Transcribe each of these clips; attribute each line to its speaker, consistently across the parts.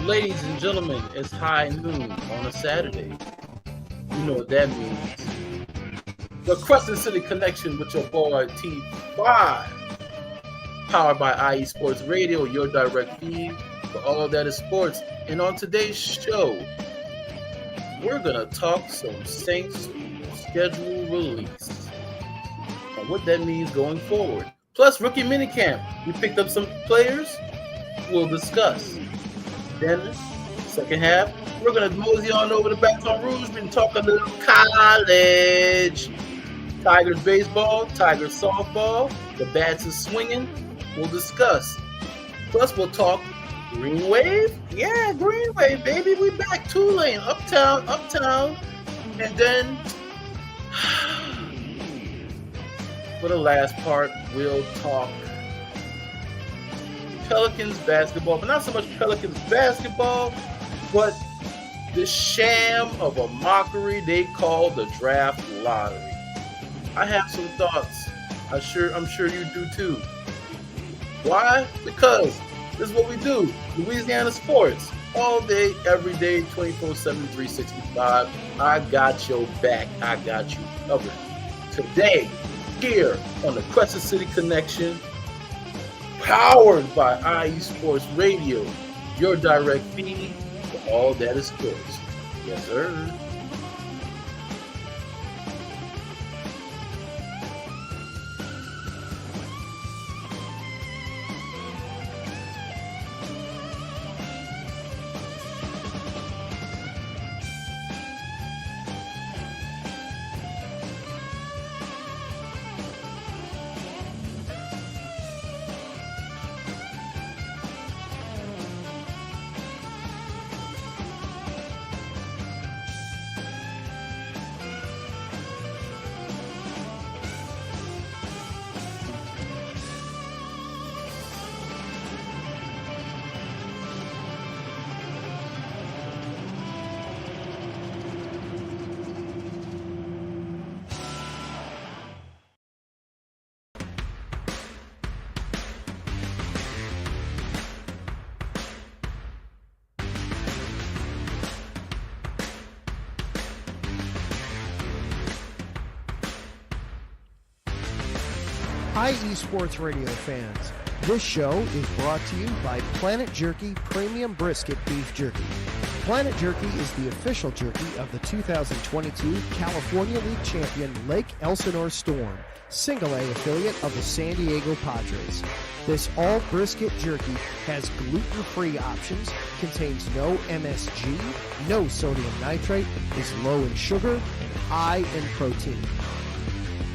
Speaker 1: Ladies and gentlemen, it's high noon on a Saturday. You know what that means. The Crescent City Connection with your boy T5, powered by IE Sports Radio, your direct feed for all that is sports. And on today's show, we're going to talk some Saints schedule release and what that means going forward. Plus, rookie minicamp. We picked up some players we'll discuss. Then, second half, we're going to mosey on over to Baton Rouge and talk a little college. Tigers baseball, Tigers softball, the bats is swinging. We'll discuss. Plus, we'll talk Green Wave. Yeah, Green Wave, baby. We back. Tulane, uptown. And then, for the last part, we'll talk Pelicans basketball, but not so much Pelicans basketball, but the sham of a mockery they call the draft lottery. I have some thoughts. I'm sure you do too. Why? Because this is what we do. Louisiana sports. All day, every day, 24/7, 365. I got your back. I got you covered. Today, here on the Crescent City Connection, powered by IE Sports Radio, your direct feed for all that is sports. Yes, sir.
Speaker 2: IE Sports Radio fans, this show is brought to you by Planet Jerky Premium Brisket Beef Jerky. Planet Jerky is the official jerky of the 2022 California League champion Lake Elsinore Storm, Single A affiliate of the San Diego Padres. This all brisket jerky has gluten-free options, contains no MSG, no sodium nitrate, is low in sugar, and high in protein.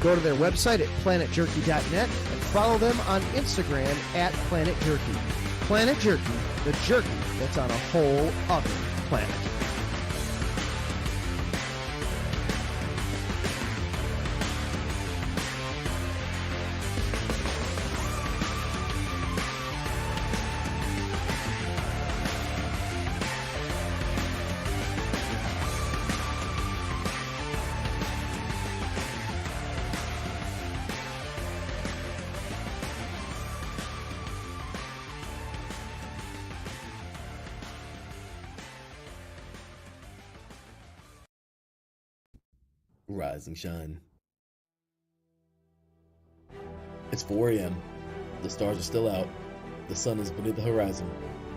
Speaker 2: Go to their website at planetjerky.net and follow them on Instagram at Planet Jerky. Planet Jerky, the jerky that's on a whole other planet.
Speaker 3: Rise and shine. It's 4 a.m. The stars are still out. The sun is beneath the horizon,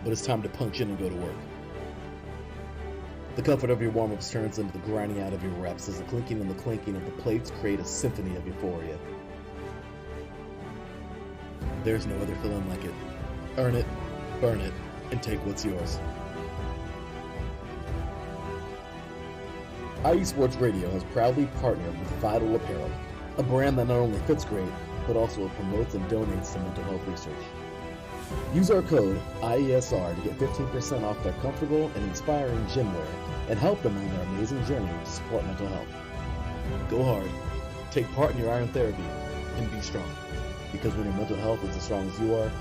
Speaker 3: but it's time to punch in and go to work. The comfort of your warm-ups turns into the grinding out of your reps as the clinking and the clanking of the plates create a symphony of euphoria. There's no other feeling like it. Earn it, burn it, and take what's yours. IE Sports Radio has proudly partnered with Vital Apparel, a brand that not only fits great, but also promotes and donates to mental health research. Use our code IESR to get 15% off their comfortable and inspiring gym wear and help them on their amazing journey to support mental health. Go hard, take part in your iron therapy, and be strong. Because when your mental health is as strong as you are,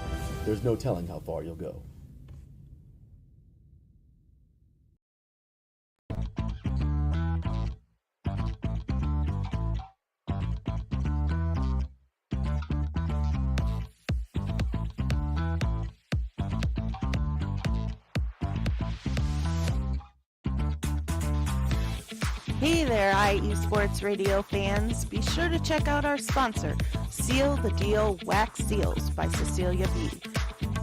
Speaker 3: there's no telling how far you'll go.
Speaker 4: Hey there, IE Sports Radio fans. Be sure to check out our sponsor, Seal the Deal Wax Seals by Cecilia B.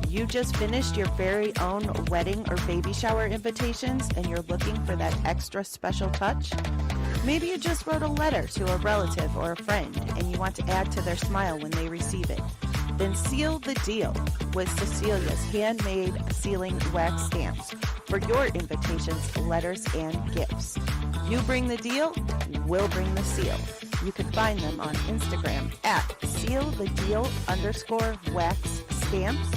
Speaker 4: You just finished your very own wedding or baby shower invitations and you're looking for that extra special touch? Maybe you just wrote a letter to a relative or a friend and you want to add to their smile when they receive it. Then seal the deal with Cecilia's handmade sealing wax stamps for your invitations, letters, and gifts. You bring the deal, we'll bring the seal. You can find them on Instagram at sealthedeal_wax stamps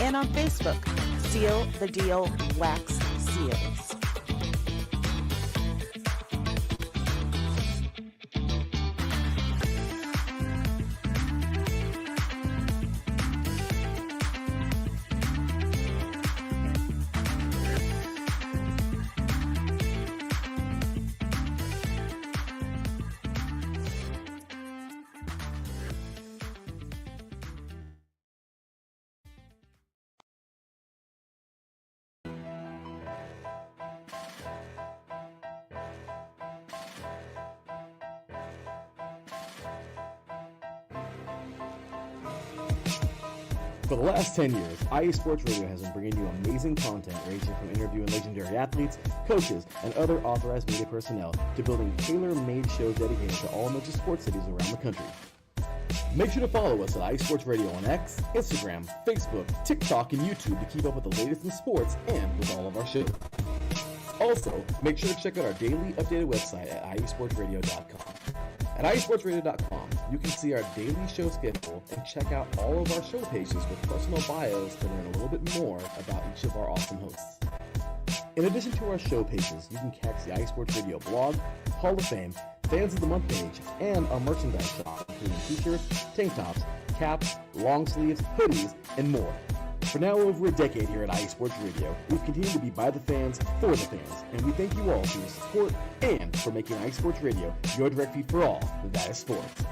Speaker 4: and on Facebook, Seal the Deal Wax Seals.
Speaker 3: For the last 10 years, IE Sports Radio has been bringing you amazing content ranging from interviewing legendary athletes, coaches, and other authorized media personnel to building tailor-made shows dedicated to all major sports cities around the country. Make sure to follow us at IE Sports Radio on X, Instagram, Facebook, TikTok, and YouTube to keep up with the latest in sports and with all of our shows. Also, make sure to check out our daily updated website at iesportsradio.com. At iesportsradio.com, you can see our daily show schedule and check out all of our show pages with personal bios to learn a little bit more about each of our awesome hosts. In addition to our show pages, you can catch the IE Sports Radio blog, Hall of Fame, Fans of the Month page, and our merchandise shop, including t-shirts, tank tops, caps, long sleeves, hoodies, and more. For now over a decade here at IE Sports Radio, we've continued to be by the fans, for the fans, and we thank you all for your support and for making IE Sports Radio your direct feed for all that is sports.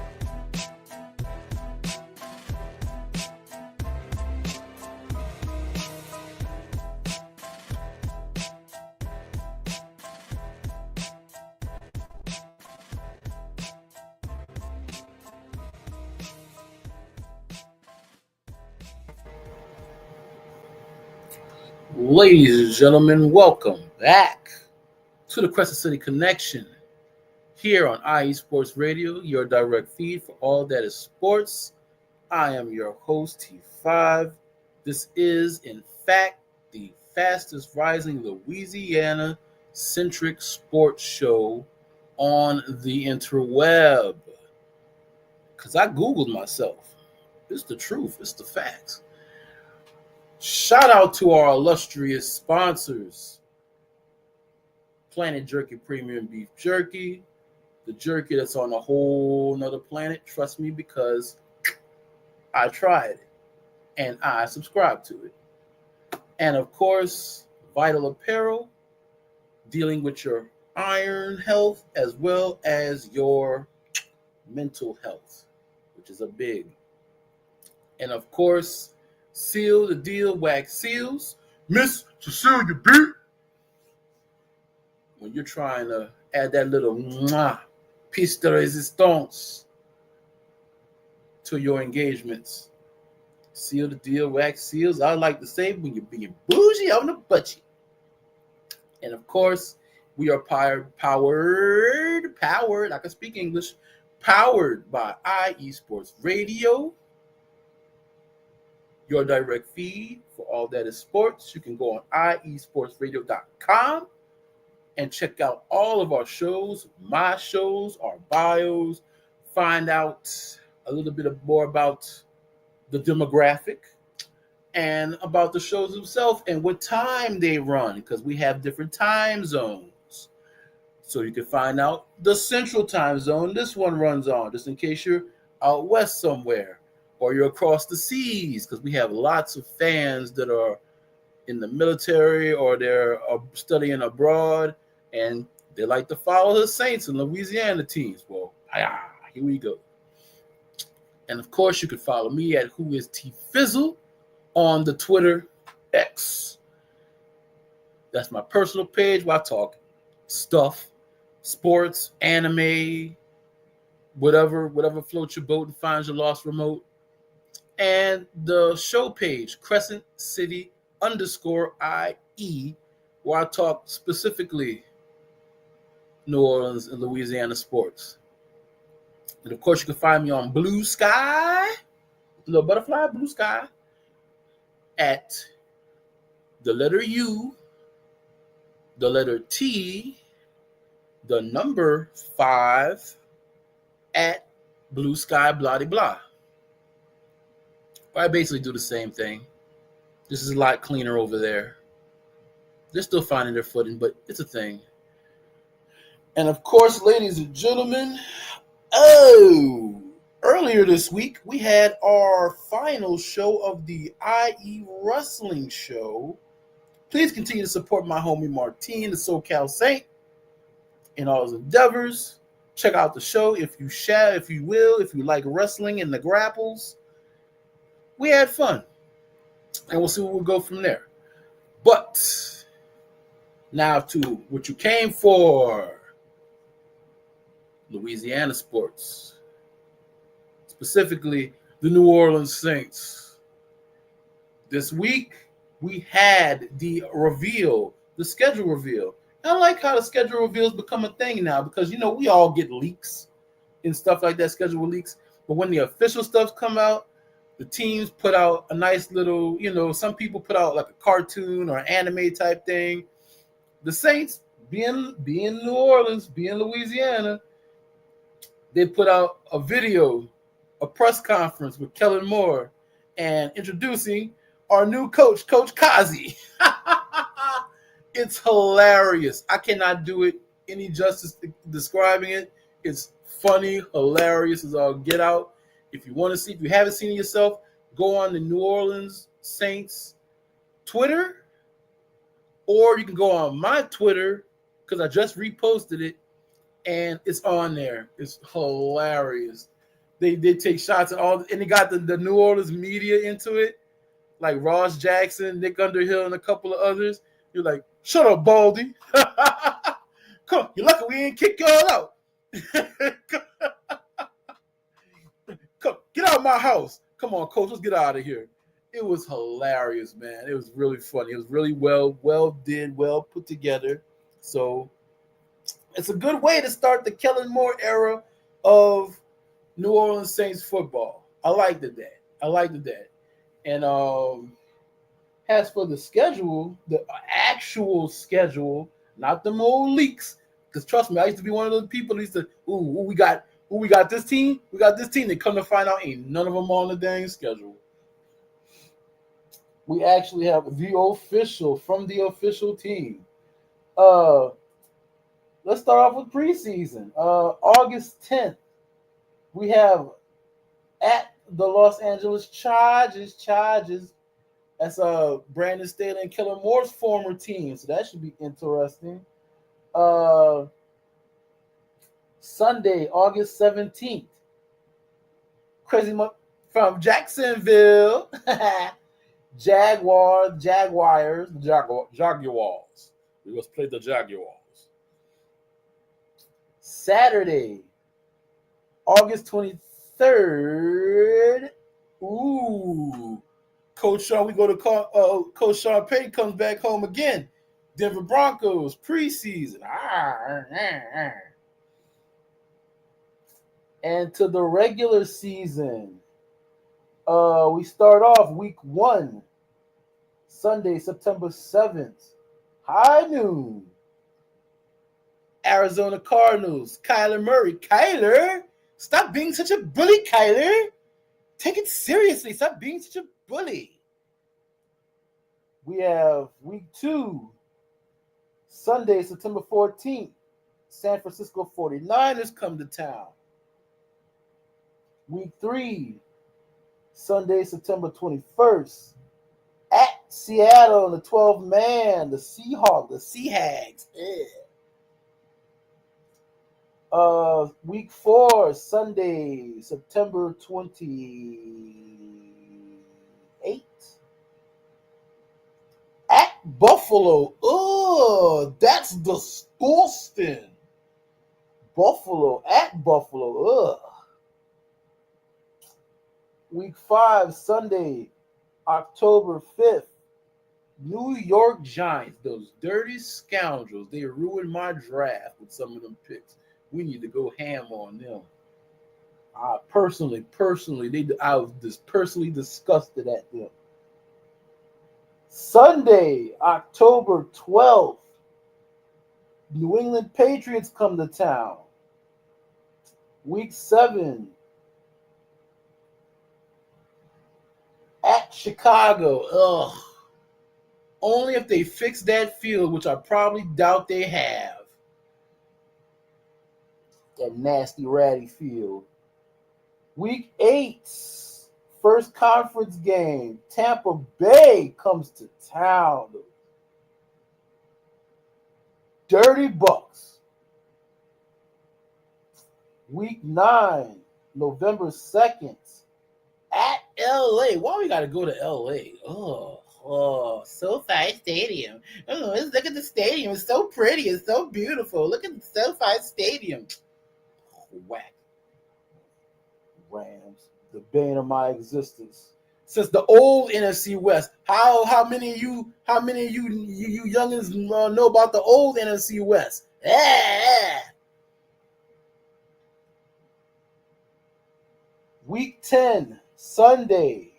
Speaker 1: Ladies and gentlemen, welcome back to the Crescent City Connection here on IE Sports Radio, your direct feed for all that is sports. I am your host, T5. This is, in fact, the fastest rising Louisiana-centric sports show on the interweb. Because I Googled myself. It's the truth. It's the facts. Shout out to our illustrious sponsors, Planet Jerky Premium Beef Jerky, the jerky that's on a whole nother planet. Trust me, because I tried it and I subscribe to it. And of course, Vital Apparel, dealing with your iron health as well as your mental health, which is a big. And of course, Seal the Deal Wax Seals, Miss Cecilia B. When you're trying to add that little piece de resistance to your engagements, Seal the Deal Wax Seals. I like to say when you're being bougie on the budget. And of course, we are powered, I can speak English, powered by IE Sports Radio, your direct feed for all that is sports. You can go on iesportsradio.com and check out all of our shows, my shows, our bios, find out a little bit more about the demographic and about the shows themselves and what time they run, because we have different time zones. So you can find out the central time zone this one runs on, just in case you're out west somewhere, or you're across the seas, because we have lots of fans that are in the military or they're studying abroad, and they like to follow the Saints and Louisiana teams. Well, here we go. And of course, you can follow me at Who Is T Fizzle on the Twitter X. That's my personal page where I talk stuff, sports, anime, whatever floats your boat and finds your lost remote. And the show page, Crescent City _IE, where I talk specifically New Orleans and Louisiana sports. And of course, you can find me on Blue Sky, little butterfly, Blue Sky, at the letter U, the letter T, the number 5, at Blue Sky, blah, blah, blah. I basically do the same thing. This is a lot cleaner over there. They're still finding their footing, but it's a thing. And of course, ladies and gentlemen, earlier this week, we had our final show of the IE Wrestling Show. Please continue to support my homie Martine, the SoCal Saint, in all his endeavors. Check out the show if you shall, if you will, if you like wrestling and the grapples. We had fun, and we'll see where we'll go from there. But now to what you came for. Louisiana sports, specifically the New Orleans Saints. This week, we had the reveal, the schedule reveal. And I like how the schedule reveals become a thing now because, you know, we all get leaks and stuff like that, schedule leaks. But when the official stuff come out, the teams put out a nice little, you know, some people put out like a cartoon or an anime type thing. The Saints, being New Orleans, being Louisiana, they put out a video, a press conference with Kellen Moore and introducing our new coach, Coach Kazi. It's hilarious. I cannot do it any justice describing it. It's funny, hilarious as all get out. If you want to see, if you haven't seen it yourself, go on the New Orleans Saints Twitter, or you can go on my Twitter because I just reposted it. And it's on there. It's hilarious. They take shots at all, and they got the New Orleans media into it, like Ross Jackson, Nick Underhill, and a couple of others. You're like, shut up, Baldy. Come, you're lucky we ain't kick y'all out. Come, get out of my house. Come on, coach, let's get out of here. It was hilarious, man. It was really funny. It was really well put together. So it's a good way to start the Kellen Moore era of New Orleans Saints football. I liked that. And as for the schedule, the actual schedule, not the old leaks, because trust me, I used to be one of those people who used to, we got this team. They come to find out ain't none of them on the dang schedule. We actually have the official from the official team. Let's start off with preseason. August 10th, we have at the Los Angeles Chargers. That's Brandon Staley and Kellen Moore's former team, so that should be interesting. Sunday, August 17th, crazy from Jacksonville, Jaguars. We must play the Jaguars. Saturday, August 23rd. Coach Sean, we go to Coach Sean Payton comes back home again. Denver Broncos preseason. And to the regular season, we start off week 1, Sunday, September 7th, high noon. Arizona Cardinals, Kyler Murray. Kyler, stop being such a bully, Kyler. Take it seriously. Stop being such a bully. We have week 2, Sunday, September 14th. San Francisco 49ers come to town. Week 3, Sunday, September 21st. At Seattle, the 12-man, the Seahawks, the Seahags. Week 4, Sunday, September 28th. At Buffalo. Oh, that's disgusting. Buffalo at Buffalo. Ugh. Week 5, Sunday, October 5th. New York Giants, those dirty scoundrels. They ruined my draft with some of them picks. We need to go ham on them. I was just personally disgusted at them. Sunday, October 12th, New England Patriots come to town. Week 7, at Chicago. Ugh. Only if they fix that field, which I probably doubt they have. That nasty, ratty field. Week 8, first conference game. Tampa Bay comes to town. Dirty Bucks. Week 9, November 2nd, at LA. Why we gotta go to LA? Oh, SoFi Stadium. Oh, look at the stadium. It's so pretty. It's so beautiful. Look at the SoFi Stadium. Whack. Rams, the bane of my existence. Since the old NFC West, how many of you youngins know about the old NFC West? Week 10, Sunday,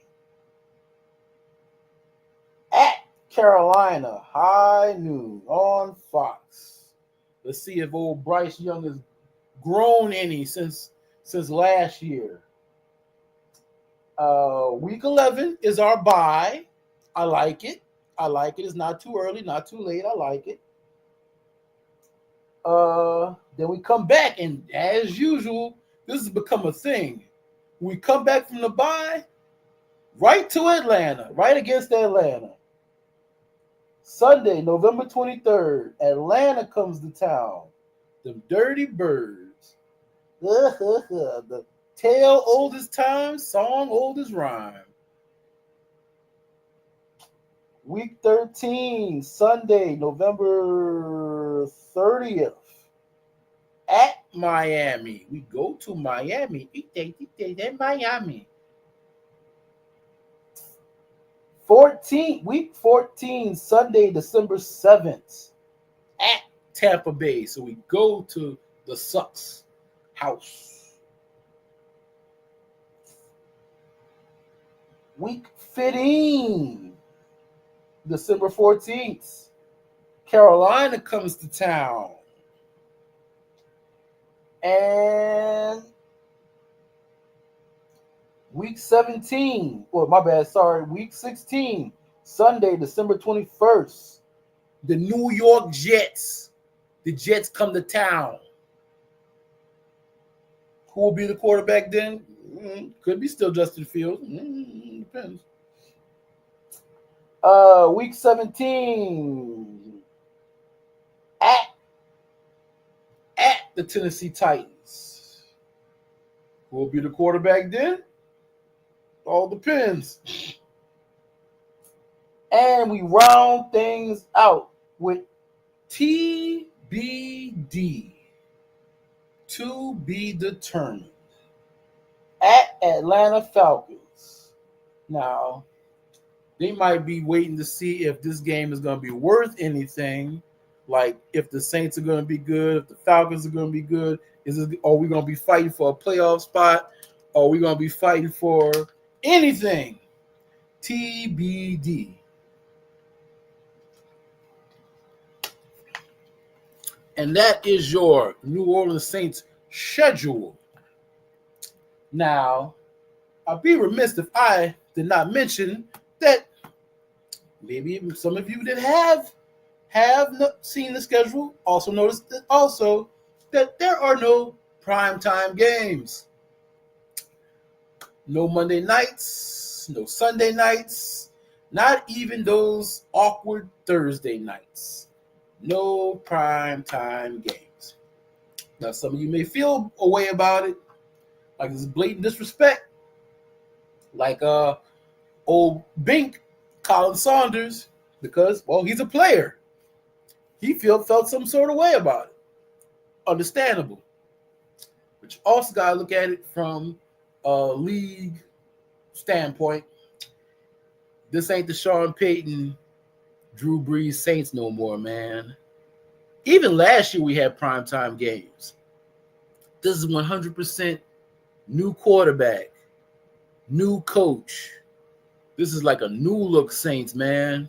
Speaker 1: at Carolina, high noon on Fox. Let's see if old Bryce Young has grown any since last year. Week 11 is our bye. I like it. It's not too early, not too late. I like it. Then we come back, and as usual, this has become a thing. We come back from the bye, right to Atlanta, right against Atlanta. Sunday, November 23rd, Atlanta comes to town. Them dirty birds. The tale old as time, song old as rhyme. Week 13, Sunday, November 30th, at Miami. We go to Miami. Miami. Week 14, Sunday, December 7th, at Tampa Bay. So we go to the Sucks house. Week 15, December 14th, Carolina comes to town. And week 16, Sunday, December 21st, the New York Jets. The Jets come to town. Who will be the quarterback then? Could be still Justin Fields. Depends. Week 17, at the Tennessee Titans. Who will be the quarterback then? All depends. And we round things out with TBD, to be determined, at Atlanta Falcons. Now, they might be waiting to see if this game is going to be worth anything, like if the Saints are going to be good, if the Falcons are going to be good. Are we going to be fighting for a playoff spot? Are we going to be fighting for anything? TBD. And that is your New Orleans Saints schedule. Now, I'd be remiss if I did not mention that maybe some of you that have seen the schedule also noticed that there are no primetime games. No Monday nights, no Sunday nights, not even those awkward Thursday nights. No primetime games. Now, some of you may feel a way about it, like this blatant disrespect, like old Bink, Colin Saunders, because, well, he's a player. He felt some sort of way about it. Understandable. but you also got to look at it from a league standpoint. This ain't the Sean Payton, Drew Brees Saints no more, man. Even last year we had primetime games. This is 100% new quarterback, new coach. This is like a new look Saints, man.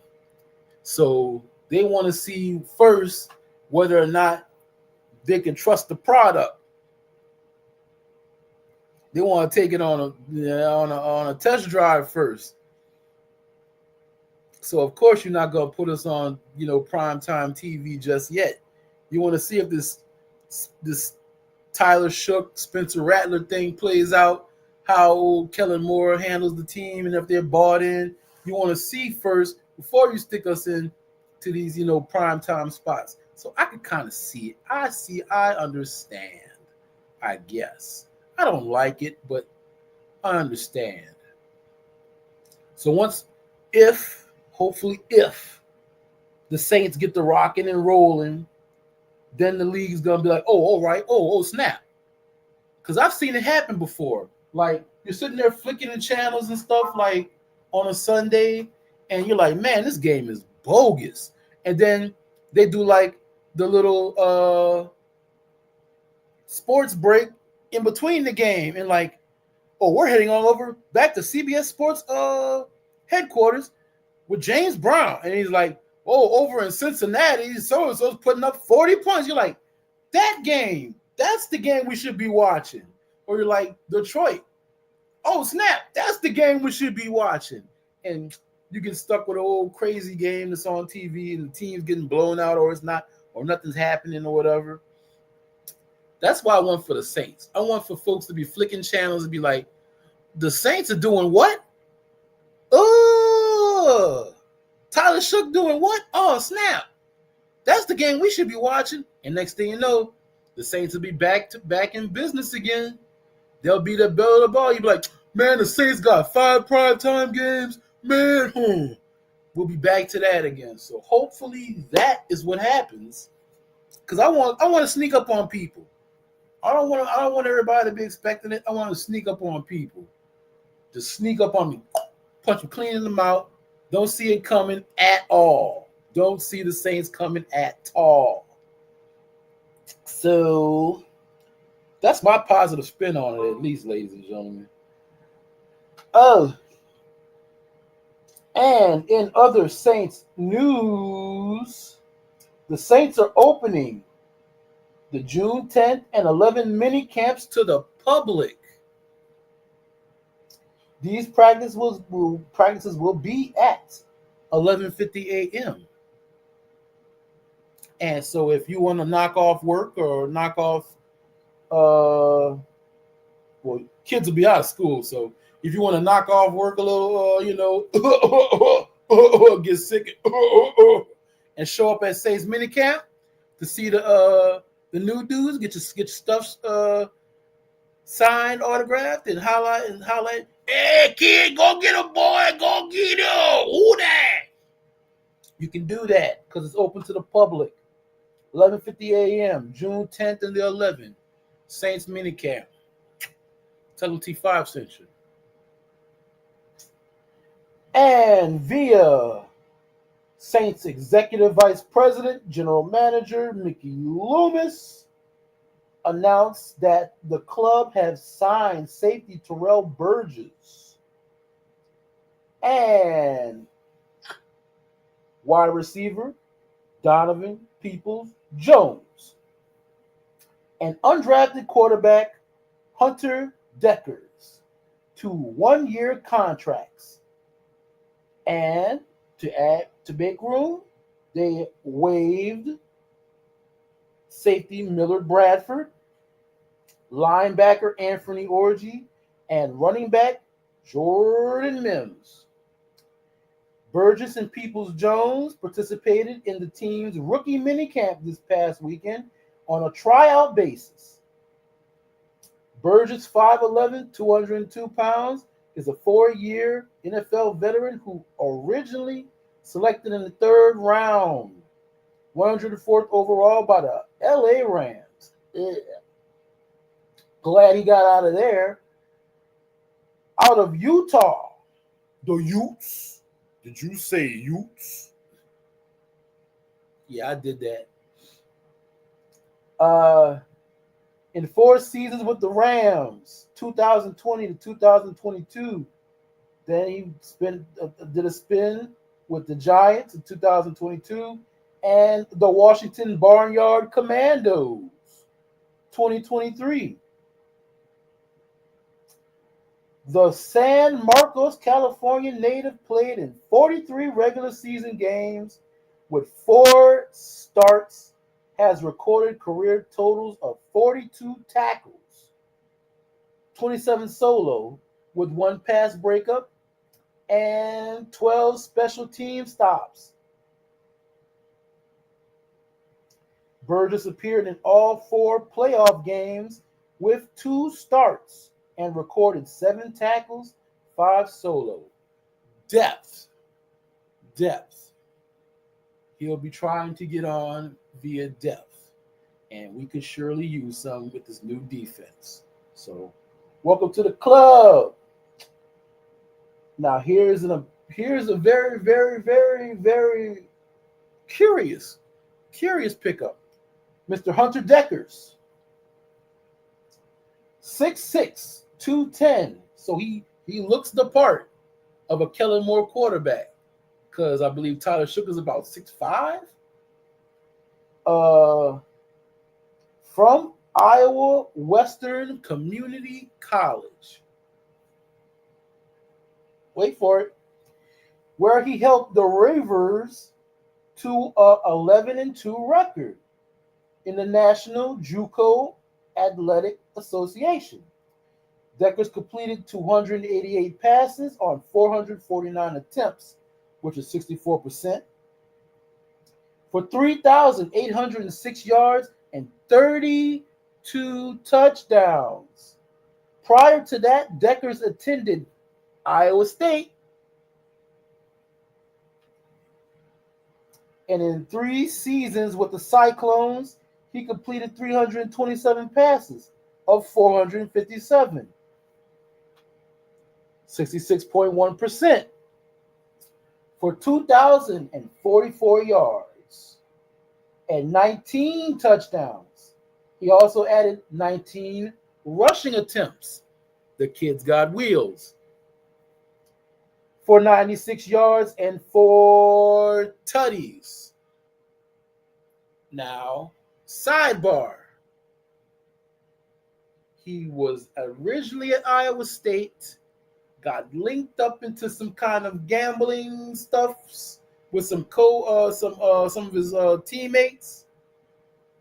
Speaker 1: So they want to see first whether or not they can trust the product. They want to take it on a test drive first. So of course you're not gonna put us on primetime TV just yet. You want to see if this Tyler Shook, Spencer Rattler thing plays out, how Kellen Moore handles the team, and if they're bought in. You want to see first before you stick us in to these primetime spots. So I can kind of see it. I understand. I guess I don't like it, but I understand. So hopefully if the Saints get the rocking and rolling, then the league's gonna be like, oh, all right, oh, snap. Because I've seen it happen before. Like you're sitting there flicking the channels and stuff like on a Sunday, and you're like, man, this game is bogus. And then they do like the little sports break in between the game, and like, oh, we're heading all over back to CBS Sports headquarters with James Brown, and he's like, oh, over in Cincinnati, so-and-so's putting up 40 points. You're like, that game, that's the game we should be watching. Or you're like, Detroit, oh, snap, that's the game we should be watching. And you get stuck with an old crazy game that's on TV and the team's getting blown out or it's not, or nothing's happening or whatever. That's why I want for the Saints. I want for folks to be flicking channels and be like, the Saints are doing what? Oh, Tyler Shook doing what? Oh, snap. That's the game we should be watching. And next thing you know, the Saints will be back in business again. They'll be the bell of the ball. You'll be like, man, the Saints got 5 primetime games. Man, we'll be back to that again. So hopefully that is what happens. Because I want to sneak up on people. I don't want everybody to be expecting it. I want to sneak up on people. Just sneak up on me. Punch them clean in the mouth. Don't see it coming at all. Don't see the Saints coming at all. So that's my positive spin on it, at least, ladies and gentlemen. Oh, and in other Saints news, the Saints are opening the June 10th and 11th mini camps to the public. These practices will be at 11:50 a.m. And so if you want to knock off work or knock off, well, kids will be out of school. So if you want to knock off work a little, get sick and show up at Saints minicamp to see the new dudes, get your stuff signed, autographed, and highlight. Hey, kid, go get a boy, go get him. Who that? You can do that because it's open to the public. 11:50 a.m., June 10th and the 11th. Saints minicamp. Tell them T5 sent you. And via Saints Executive Vice President, General Manager Mickey Loomis announced that the club has signed safety Terrell Burgess and wide receiver Donovan Peoples-Jones and undrafted quarterback Hunter Deckers to 1-year contracts. And to make room, they waived safety Millard Bradford, linebacker Anthony Orji, and running back Jordan Mims. Burgess and Peoples-Jones participated in the team's rookie minicamp this past weekend on a tryout basis. Burgess, 5'11", 202 pounds, is a 4-year NFL veteran who originally selected in the 3rd round, 104th overall by the LA Rams. Yeah. Glad he got out of there. Out of Utah, the Utes.
Speaker 5: Did you say Utes?
Speaker 1: Yeah, I did that. In 4 seasons with the Rams, 2020 to 2022. Then he did a spin with the Giants in 2022 and the Washington Barnyard Commandos, 2023. The San Marcos, California native played in 43 regular season games with 4 starts, has recorded career totals of 42 tackles, 27 solo with 1 pass breakup, and 12 special team stops. Burgess appeared in all 4 playoff games with 2 starts and recorded 7 tackles, 5 solo. Depth. He'll be trying to get on via depth, and we could surely use some with this new defense. So, welcome to the club. Now, here's a very, very, very, very curious pickup. Mr. Hunter Deckers. 6'6", 210. So he looks the part of a Kellen Moore quarterback, because I believe Tyler Shook is about 6'5". From Iowa Western Community College. Wait for it. Where he helped the Ravers to a 11-2 record in the National JUCO Athletic Association. Deckers completed 288 passes on 449 attempts, which is 64%, for 3,806 yards and 32 touchdowns. Prior to that, Deckers attended Iowa State, and in 3 seasons with the Cyclones, he completed 327 passes of 457, 66.1%, for 2,044 yards and 19 touchdowns. He also added 19 rushing attempts. The kid's got wheels. For 96 yards and 4 tutties. Now, sidebar. He was originally at Iowa State, got linked up into some kind of gambling stuff with some of his teammates,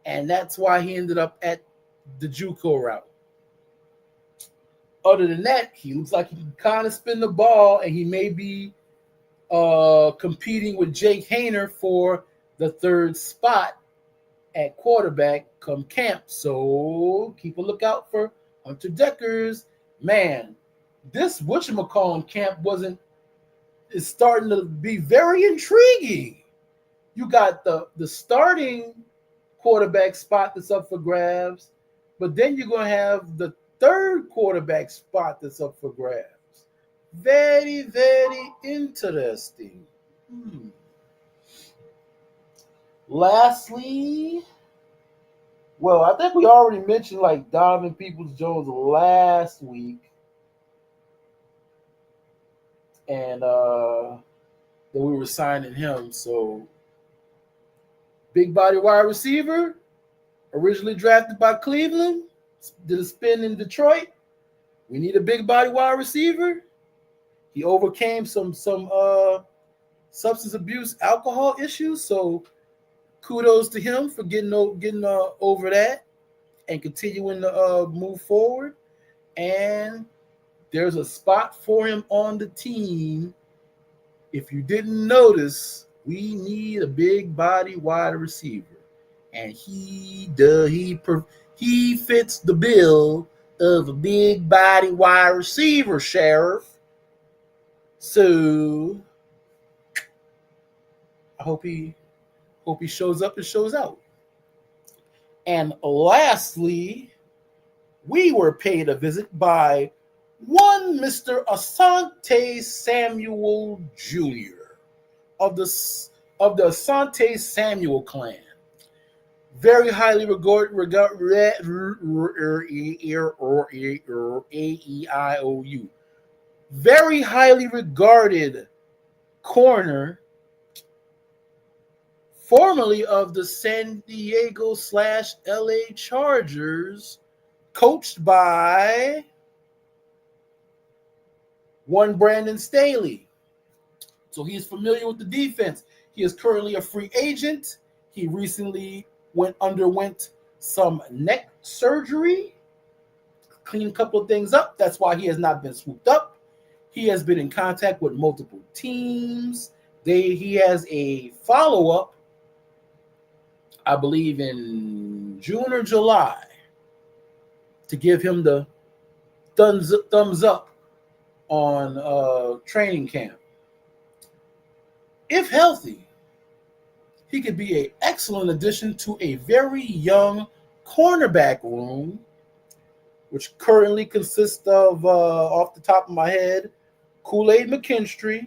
Speaker 1: and that's why he ended up at the JUCO route. Other than that, he looks like he can kind of spin the ball, and he may be competing with Jake Hayner for the 3rd spot at quarterback come camp. So keep a lookout for Hunter Deckers. Man, this whatchamacallit camp is starting to be very intriguing. You got the starting quarterback spot that's up for grabs, but then you're going to have the 3rd quarterback spot that's up for grabs. Very, very interesting. Lastly, well, I think we already mentioned like Donovan Peoples-Jones last week, and that we were signing him. So, big body wide receiver, originally drafted by Cleveland, did a spin in Detroit. We need a big body wide receiver. He overcame some substance abuse, alcohol issues. So kudos to him for getting over that and continuing to move forward. And there's a spot for him on the team. If you didn't notice, we need a big body wide receiver, and he fits the bill of a big body wide receiver, Sheriff. So I hope he shows up and shows out. And lastly, we were paid a visit by one Mr. Asante Samuel Jr. of the Asante Samuel clan. Very highly A-E-I-O-U. Very highly regarded corner, formerly of the San Diego / LA Chargers, coached by one Brandon Staley. So he is familiar with the defense. He is currently a free agent. He recently underwent some neck surgery, cleaned a couple of things up. That's why he has not been swooped up. He has been in contact with multiple teams. He has a follow-up, I believe, in June or July, to give him the thumbs up on training camp. If healthy, he could be an excellent addition to a very young cornerback room, which currently consists of, off the top of my head, Kool-Aid McKinstry,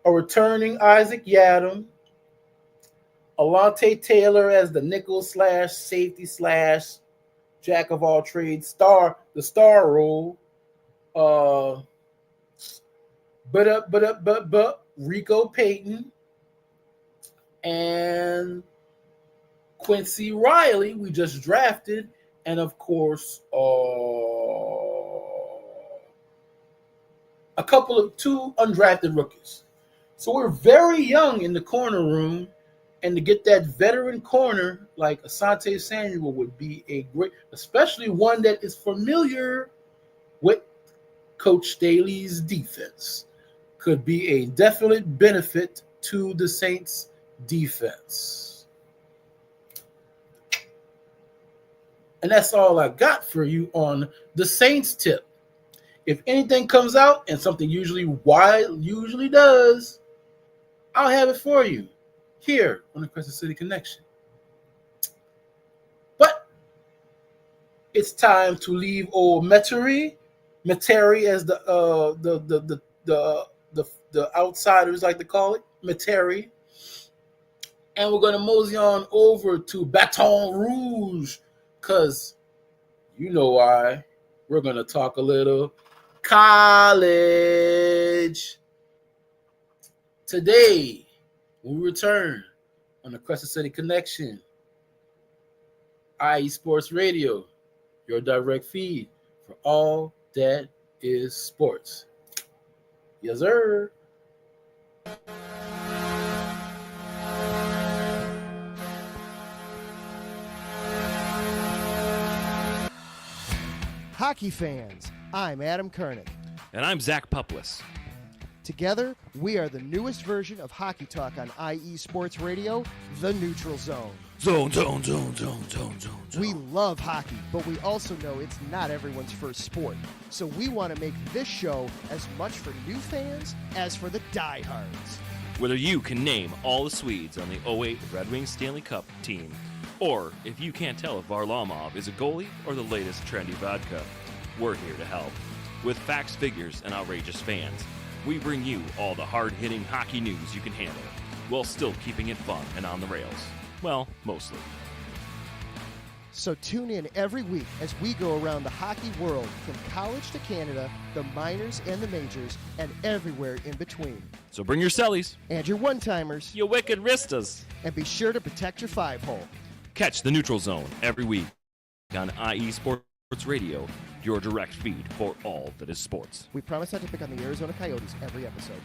Speaker 1: a returning Isaac Yadam, Alante Taylor as the nickel / safety / jack of all trades the star role, Rico Payton, and Quincy Riley, we just drafted, and of course, two undrafted rookies. So we're very young in the corner room, and to get that veteran corner like Asante Samuel would be a great, especially one that is familiar with Coach Staley's defense, could be a definite benefit to the Saints defense. And that's all I got for you on the Saints tip. If anything comes out, and something usually does, I'll have it for you here on the Crescent City Connection. But it's time to leave old Metairie as the outsiders like to call it, Metairie. And we're going to mosey on over to Baton Rouge, because you know why. We're going to talk a little college. Today, when we return on the Crescent City Connection, IE Sports Radio, your direct feed for all that is sports. Yes, sir.
Speaker 2: Hockey fans, I'm Adam Kernick.
Speaker 6: And I'm Zach Puplis.
Speaker 2: Together, we are the newest version of Hockey Talk on IE Sports Radio, The Neutral Zone.
Speaker 6: Zone.
Speaker 2: We love hockey, but we also know it's not everyone's first sport. So we want to make this show as much for new fans as for the diehards.
Speaker 6: Whether you can name all the Swedes on the 08 Red Wings Stanley Cup team, or if you can't tell if Varlamov is a goalie or the latest trendy vodka, we're here to help. With facts, figures, and outrageous fans, we bring you all the hard-hitting hockey news you can handle, while still keeping it fun and on the rails. Well, mostly.
Speaker 2: So tune in every week as we go around the hockey world, from college to Canada, the minors and the majors, and everywhere in between.
Speaker 6: So bring your cellies.
Speaker 2: And your one-timers.
Speaker 6: You wicked wristas.
Speaker 2: And be sure to protect your five-hole.
Speaker 6: Catch the Neutral Zone every week on IE Sports Radio, your direct feed for all that is sports.
Speaker 2: We promise not to pick on the Arizona Coyotes every episode.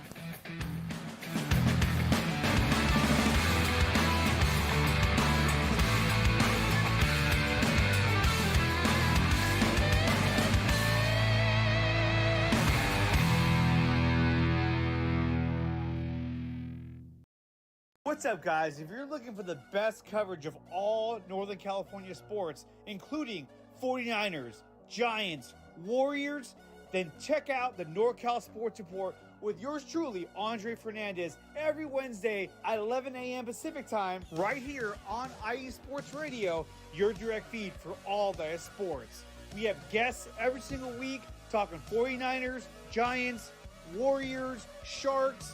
Speaker 7: What's up, guys? If you're looking for the best coverage of all Northern California sports, including 49ers, Giants, Warriors, then check out the NorCal Sports Report with yours truly, Andre Fernandez, every Wednesday at 11 a.m. Pacific Time, right here on IE Sports Radio, your direct feed for all that is sports. We have guests every single week talking 49ers, Giants, Warriors, Sharks,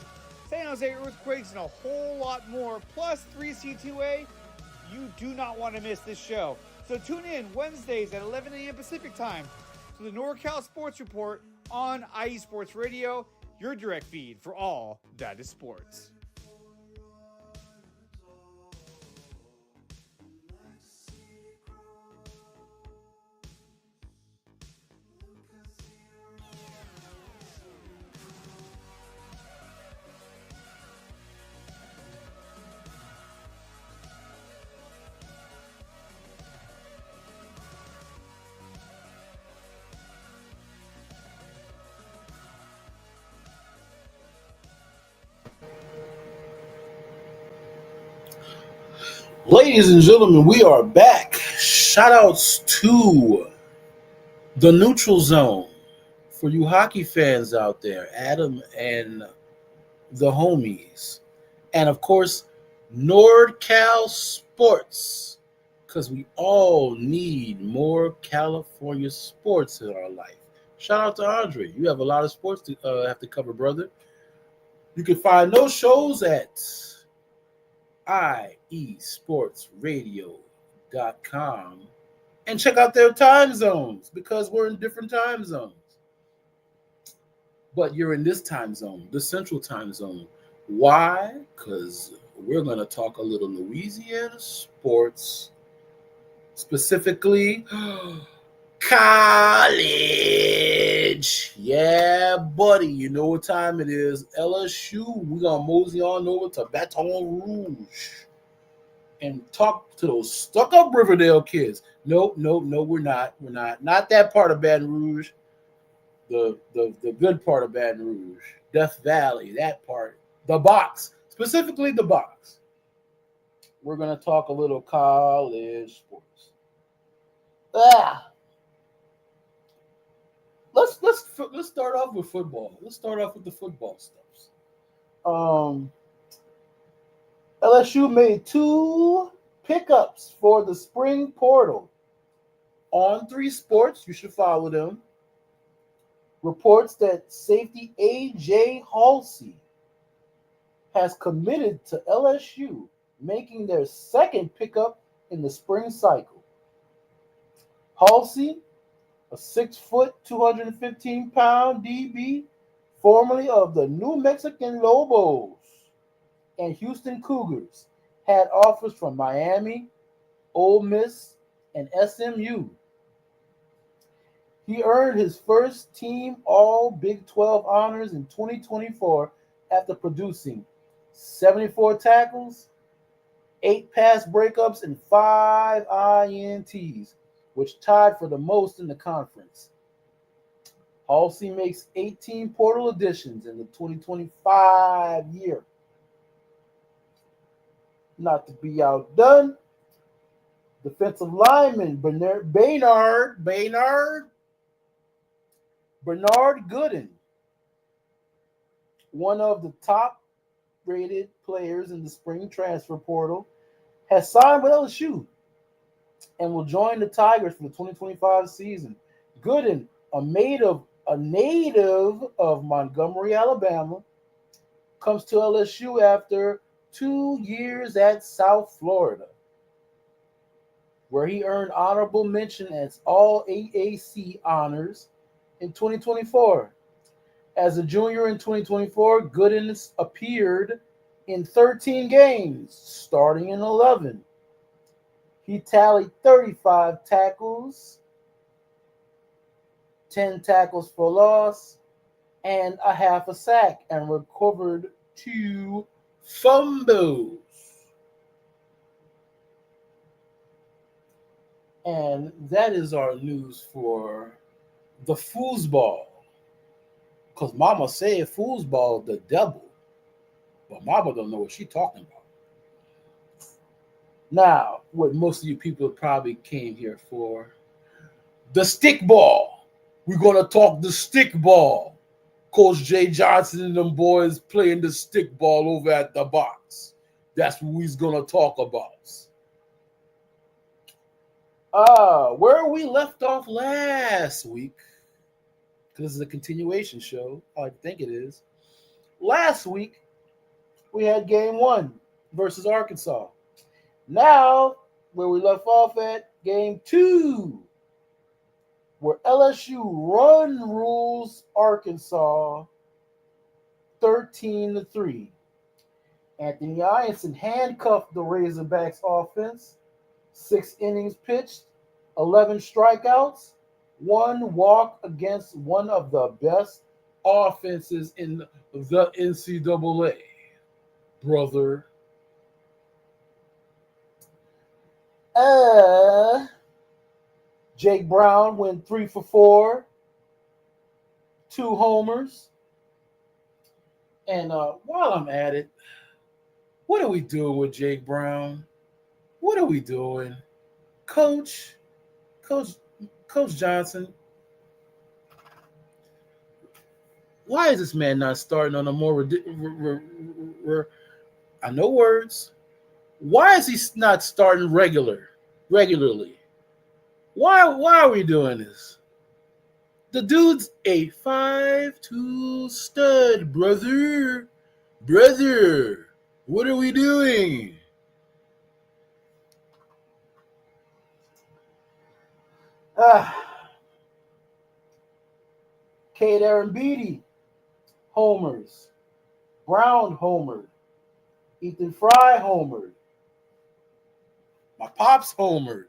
Speaker 7: San Jose Earthquakes, and a whole lot more, plus 3C2A. You do not want to miss this show. So tune in Wednesdays at 11 a.m. Pacific time to the NorCal Sports Report on IE Sports Radio, your direct feed for all that is sports.
Speaker 1: Ladies and gentlemen, we are back. Shout outs to the Neutral Zone for you hockey fans out there, Adam and the homies. And of course, NordCal Sports, because we all need more California sports in our life. Shout out to Andre. You have a lot of sports to have to cover, brother. You can find those shows at iesportsradio.com and check out their time zones because we're in different time zones. But you're in this time zone, the central time zone. Why? Because we're going to talk a little Louisiana sports, specifically college. Yeah, buddy. You know what time it is. LSU. We're going to mosey on over to Baton Rouge and talk to those stuck-up Riverdale kids. No, we're not. We're not. Not that part of Baton Rouge. The good part of Baton Rouge. Death Valley, that part. The box. Specifically the box. We're going to talk a little college sports. Let's start off with football. Let's start off with the football stuff. LSU made 2 pickups for the spring portal. On 3 Sports, you should follow them, reports that safety A.J. Halsey has committed to LSU, making their 2nd pickup in the spring cycle. Halsey, a 6-foot, 215-pound DB, formerly of the New Mexican Lobos and Houston Cougars, had offers from Miami, Ole Miss, and SMU. He earned his first team All Big 12 honors in 2024 after producing 74 tackles, 8 pass breakups, and 5 INTs, which tied for the most in the conference. Halsey makes 18 portal additions in the 2025 year. Not to be outdone, defensive lineman Bernard Gooden, one of the top-rated players in the spring transfer portal, has signed with LSU and will join the Tigers for the 2025 season. Gooden, a native of Montgomery, Alabama, comes to LSU after 2 years at South Florida, where he earned honorable mention as All AAC honors in 2024. As a junior in 2024, Gooden appeared in 13 games, starting in 11. He tallied 35 tackles, 10 tackles for loss, and a half a sack, and recovered 2 fumbles. And that is our news for the foosball. Because Mama said foosball the devil. But Mama don't know what she's talking about. Now, what most of you people probably came here for, the stick ball. We're going to talk the stick ball. Coach Jay Johnson and them boys playing the stick ball over at the box. That's what we're going to talk about. Where we left off last week, because this is a continuation show, I think it is. Last week, we had game 1 versus Arkansas. Now, where we left off at game 2, where LSU run rules Arkansas 13-3. Anthony Ianson handcuffed the Razorbacks offense. 6 innings pitched, 11 strikeouts, 1 walk against one of the best offenses in the NCAA, brother. Jake Brown went 3 for 4, 2 homers. And while I'm at it, what are we doing with Jake Brown? What are we doing? Coach Johnson, why is this man not starting on a more I know words. Why is he not starting regularly? Why are we doing this? The dude's a 5'2" stud, brother. Brother, what are we doing? Cade Arambidi homers. Brown homered. Ethan Fry homered. My pops homered.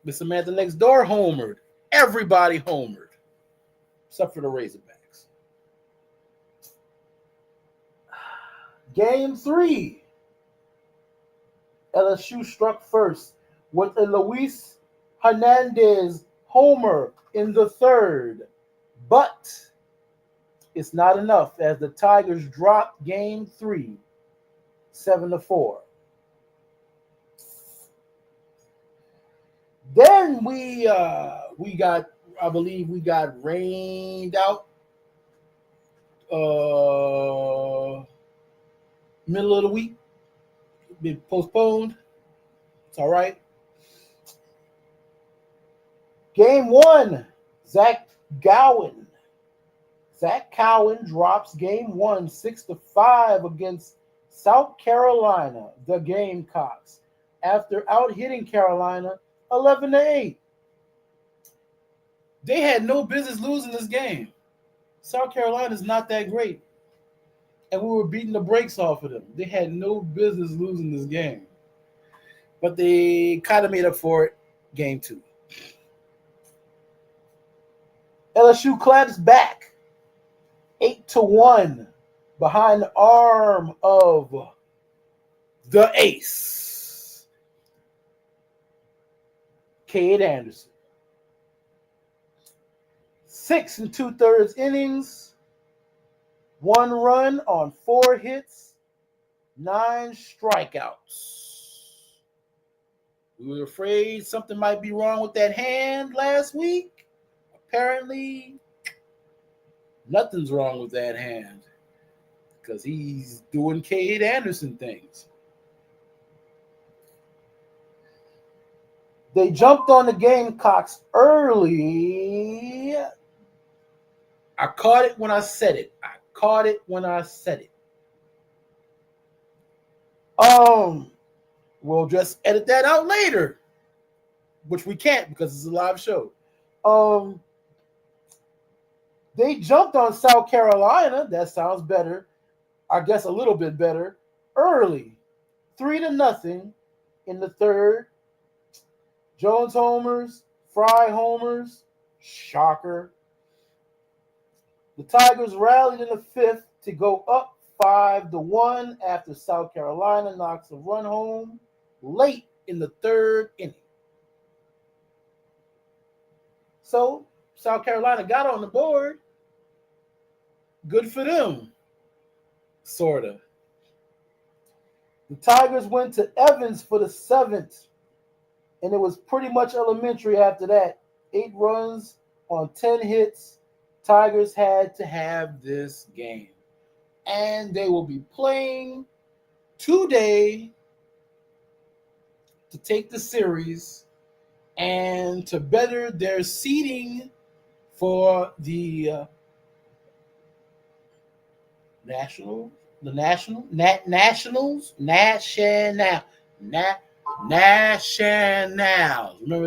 Speaker 1: Miss Samantha next door homered. Everybody homered. Except for the Razorbacks. Game 3. LSU struck first with a Luis Hernandez homer in the 3rd. But it's not enough as the Tigers dropped game 3, 7-4. Then we got, I believe we got rained out middle of the week. Been postponed. It's all right. Game 1, Zach Cowan drops game 1, 6-5 against South Carolina, the Gamecocks, after out-hitting Carolina 11-8. They had no business losing this game. South Carolina's not that great. And we were beating the brakes off of them. They had no business losing this game. But they kind of made up for it game 2. LSU claps back 8-1 behind the arm of the ace, Cade Anderson. 6 2/3 innings, 1 run on 4 hits, 9 strikeouts. We were afraid something might be wrong with that hand last week. Apparently, nothing's wrong with that hand because he's doing Cade Anderson things. They jumped on the Gamecocks early. I caught it when I said it. We'll just edit that out later, which we can't because it's a live show. They jumped on South Carolina. That sounds better. I guess a little bit better. Early. 3-0 in the 3rd. Jones homers. Fry homers. Shocker. The Tigers rallied in the 5th to go up 5-1 after South Carolina knocks a run home late in the 3rd inning. So South Carolina got on the board. Good for them. Sort of. The Tigers went to Evans for the 7th, and it was pretty much elementary after that. 8 runs on 10 hits. Tigers had to have this game. And they will be playing today to take the series and to better their seeding for the national, nationals, nationals. Remember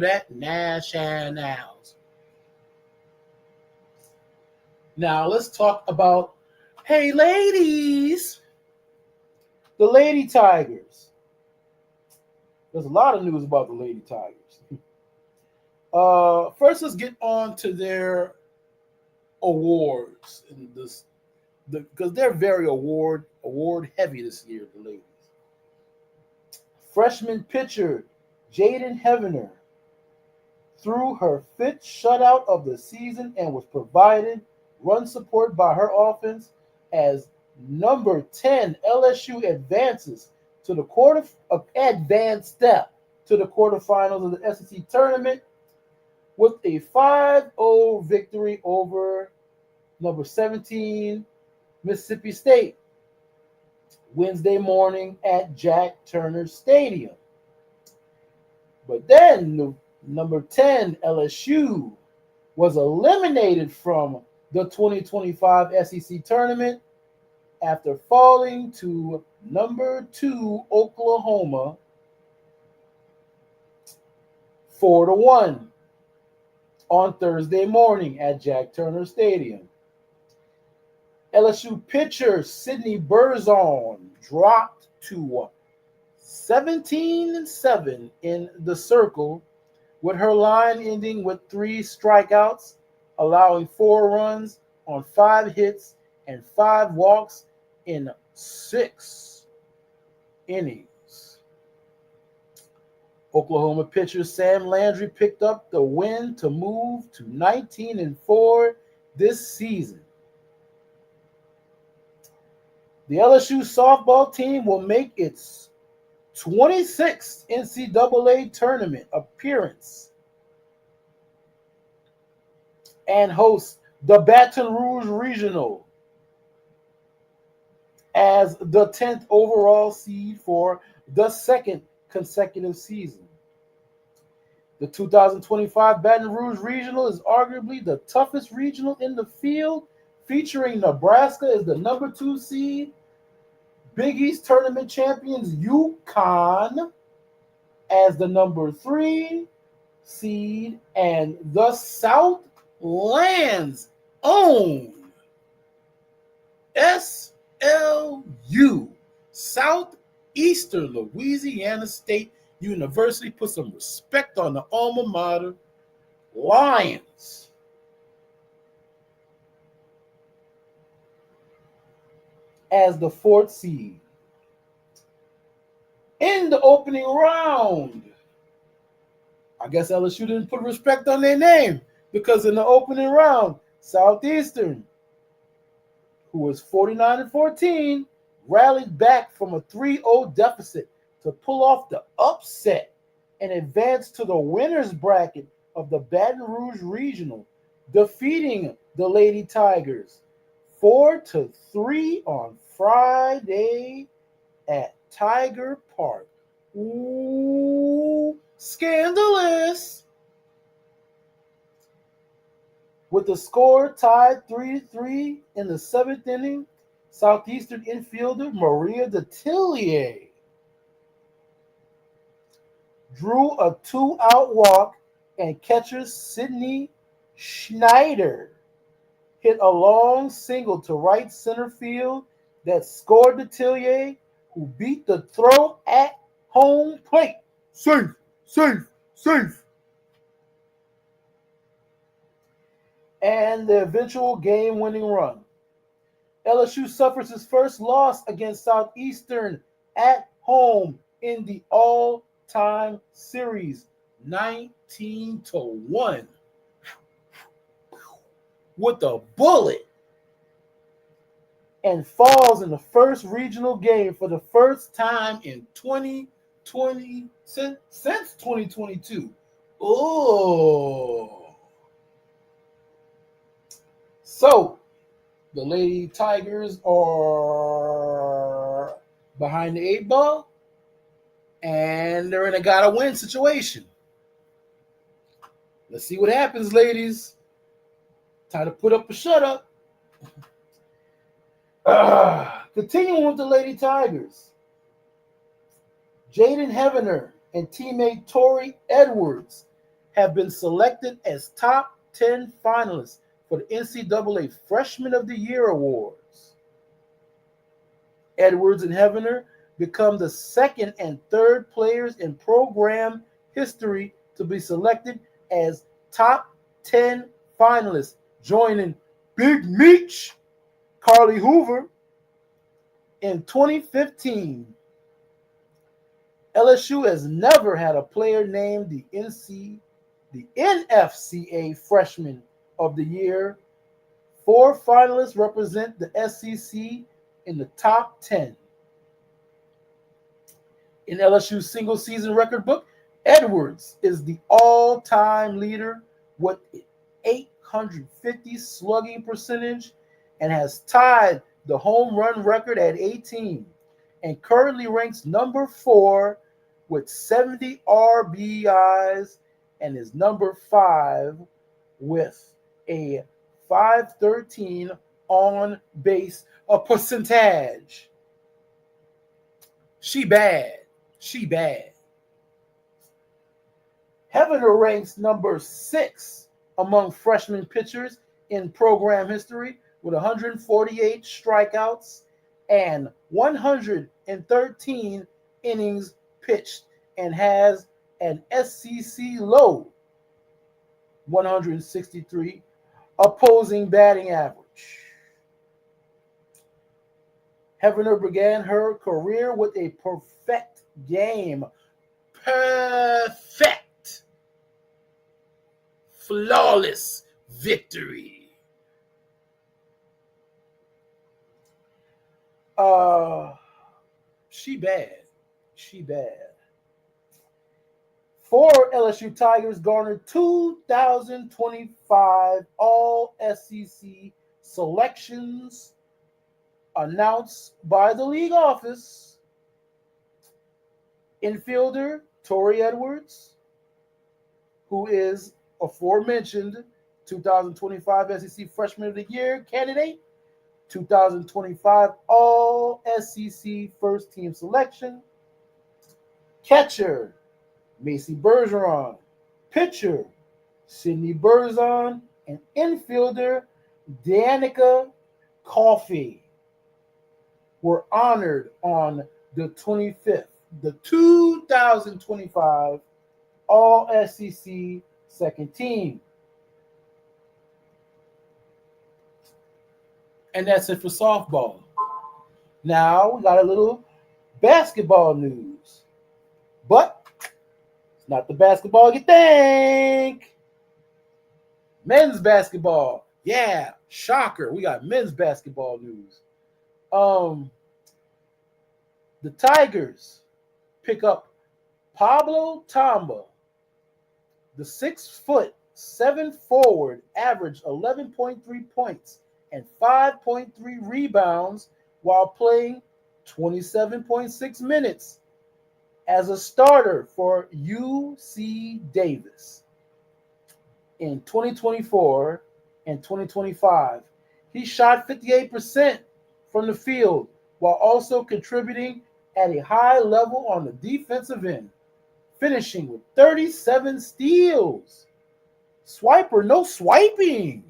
Speaker 1: that? Nationals. Now let's talk about, hey ladies, the Lady Tigers. There's a lot of news about the Lady Tigers. First, let's get on to their awards in this, because they're very award heavy this year. The ladies. Freshman pitcher Jaden Heavener threw her fifth shutout of the season and was provided run support by her offense as number 10 LSU advances to the advanced step to the quarterfinals of the SEC tournament with a 5-0 victory over number 17 Mississippi State Wednesday morning at Jack Turner Stadium. But then the number 10 LSU was eliminated from the 2025 SEC tournament after falling to number 2 Oklahoma 4-1 on Thursday morning at Jack Turner Stadium. LSU pitcher Sidney Berzon dropped to 17-7 in the circle, with her line ending with 3 strikeouts, allowing 4 runs on 5 hits and 5 walks in 6 innings. Oklahoma pitcher Sam Landry picked up the win to move to 19-4 this season. The LSU softball team will make its 26th NCAA tournament appearance and host the Baton Rouge Regional as the 10th overall seed for the second consecutive season. The 2025 Baton Rouge Regional is arguably the toughest regional in the field, featuring Nebraska as the number 2 seed, Big East tournament champions UConn as the number 3 seed, and the Southland's own SLU, Southeastern Louisiana State University. Put some respect on the alma mater, Lions. As the 4th seed. In the opening round, I guess LSU didn't put respect on their name, because in the opening round, Southeastern, who was 49-14, rallied back from a 3-0 deficit to pull off the upset and advance to the winner's bracket of the Baton Rouge Regional, defeating the Lady Tigers 4-3 on Friday at Tiger Park. Ooh, scandalous! With the score tied 3-3 in the 7th inning, Southeastern infielder Maria Detillier drew a 2-out walk, and catcher Sydney Schneider hit a long single to right center field that scored Detillier, who beat the throw at home plate. Safe, safe, safe. And the eventual game-winning run. LSU suffers its first loss against Southeastern at home in the all-time series, 19-1. With a bullet, and falls in the first regional game for the first time in 2020 since 2022. Oh, so the Lady Tigers are behind the 8 ball, and they're in a gotta win situation. Let's see what happens, ladies. Time to put up or shut up. Continuing with the Lady Tigers. Jaden Heavener and teammate Tori Edwards have been selected as top 10 finalists for the NCAA Freshman of the Year Awards. Edwards and Heavener become the second and third players in program history to be selected as top 10 finalists, joining Big Meech, Carly Hoover. In 2015, LSU has never had a player named the NFCA Freshman of the Year. 4 finalists represent the SEC in the top 10. In LSU's single-season record book, Edwards is the all-time leader with an 850 slugging percentage and has tied the home run record at 18 and currently ranks number 4 with 70 RBIs and is number 5 with a 513 on base percentage. She bad. Heavener ranks number 6 among freshman pitchers in program history with 148 strikeouts and 113 innings pitched and has an SEC low 163 opposing batting average. Heavener began her career with a perfect game. Perfect. Flawless victory. She bad. 4 LSU Tigers garnered 2025 All-SEC selections announced by the league office. Infielder Tori Edwards, who is aforementioned 2025 SEC Freshman of the Year candidate, 2025 All-SEC First Team selection. Catcher Macy Bergeron, pitcher Sydney Berzon, and infielder Danica Coffey were honored on the 25th, the 2025 All-SEC Second Team. And that's it for softball. Now we got a little basketball news. But it's not the basketball you think. Men's basketball. Yeah, shocker. We got men's basketball news. The Tigers pick up Pablo Tamba. The 6'7" forward averaged 11.3 points and 5.3 rebounds while playing 27.6 minutes as a starter for UC Davis. In 2024 and 2025, he shot 58% from the field while also contributing at a high level on the defensive end, finishing with 37 steals. Swiper, no swiping.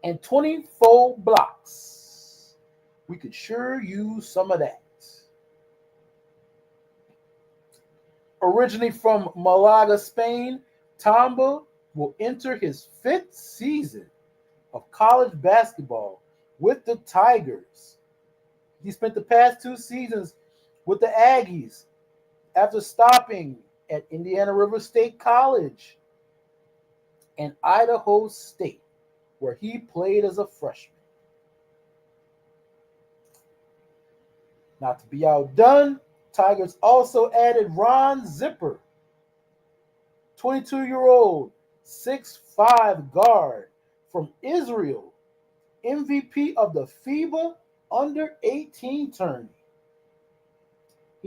Speaker 1: And 24 blocks. We could sure use some of that. Originally from Malaga, Spain, Tamba will enter his 5th season of college basketball with the Tigers. He spent the past 2 seasons with the Aggies after stopping at Indiana River State College and Idaho State, where he played as a freshman. Not to be outdone, Tigers also added Ron Zipper, 22-year-old, 6'5" guard from Israel, MVP of the FIBA Under-18 tournament.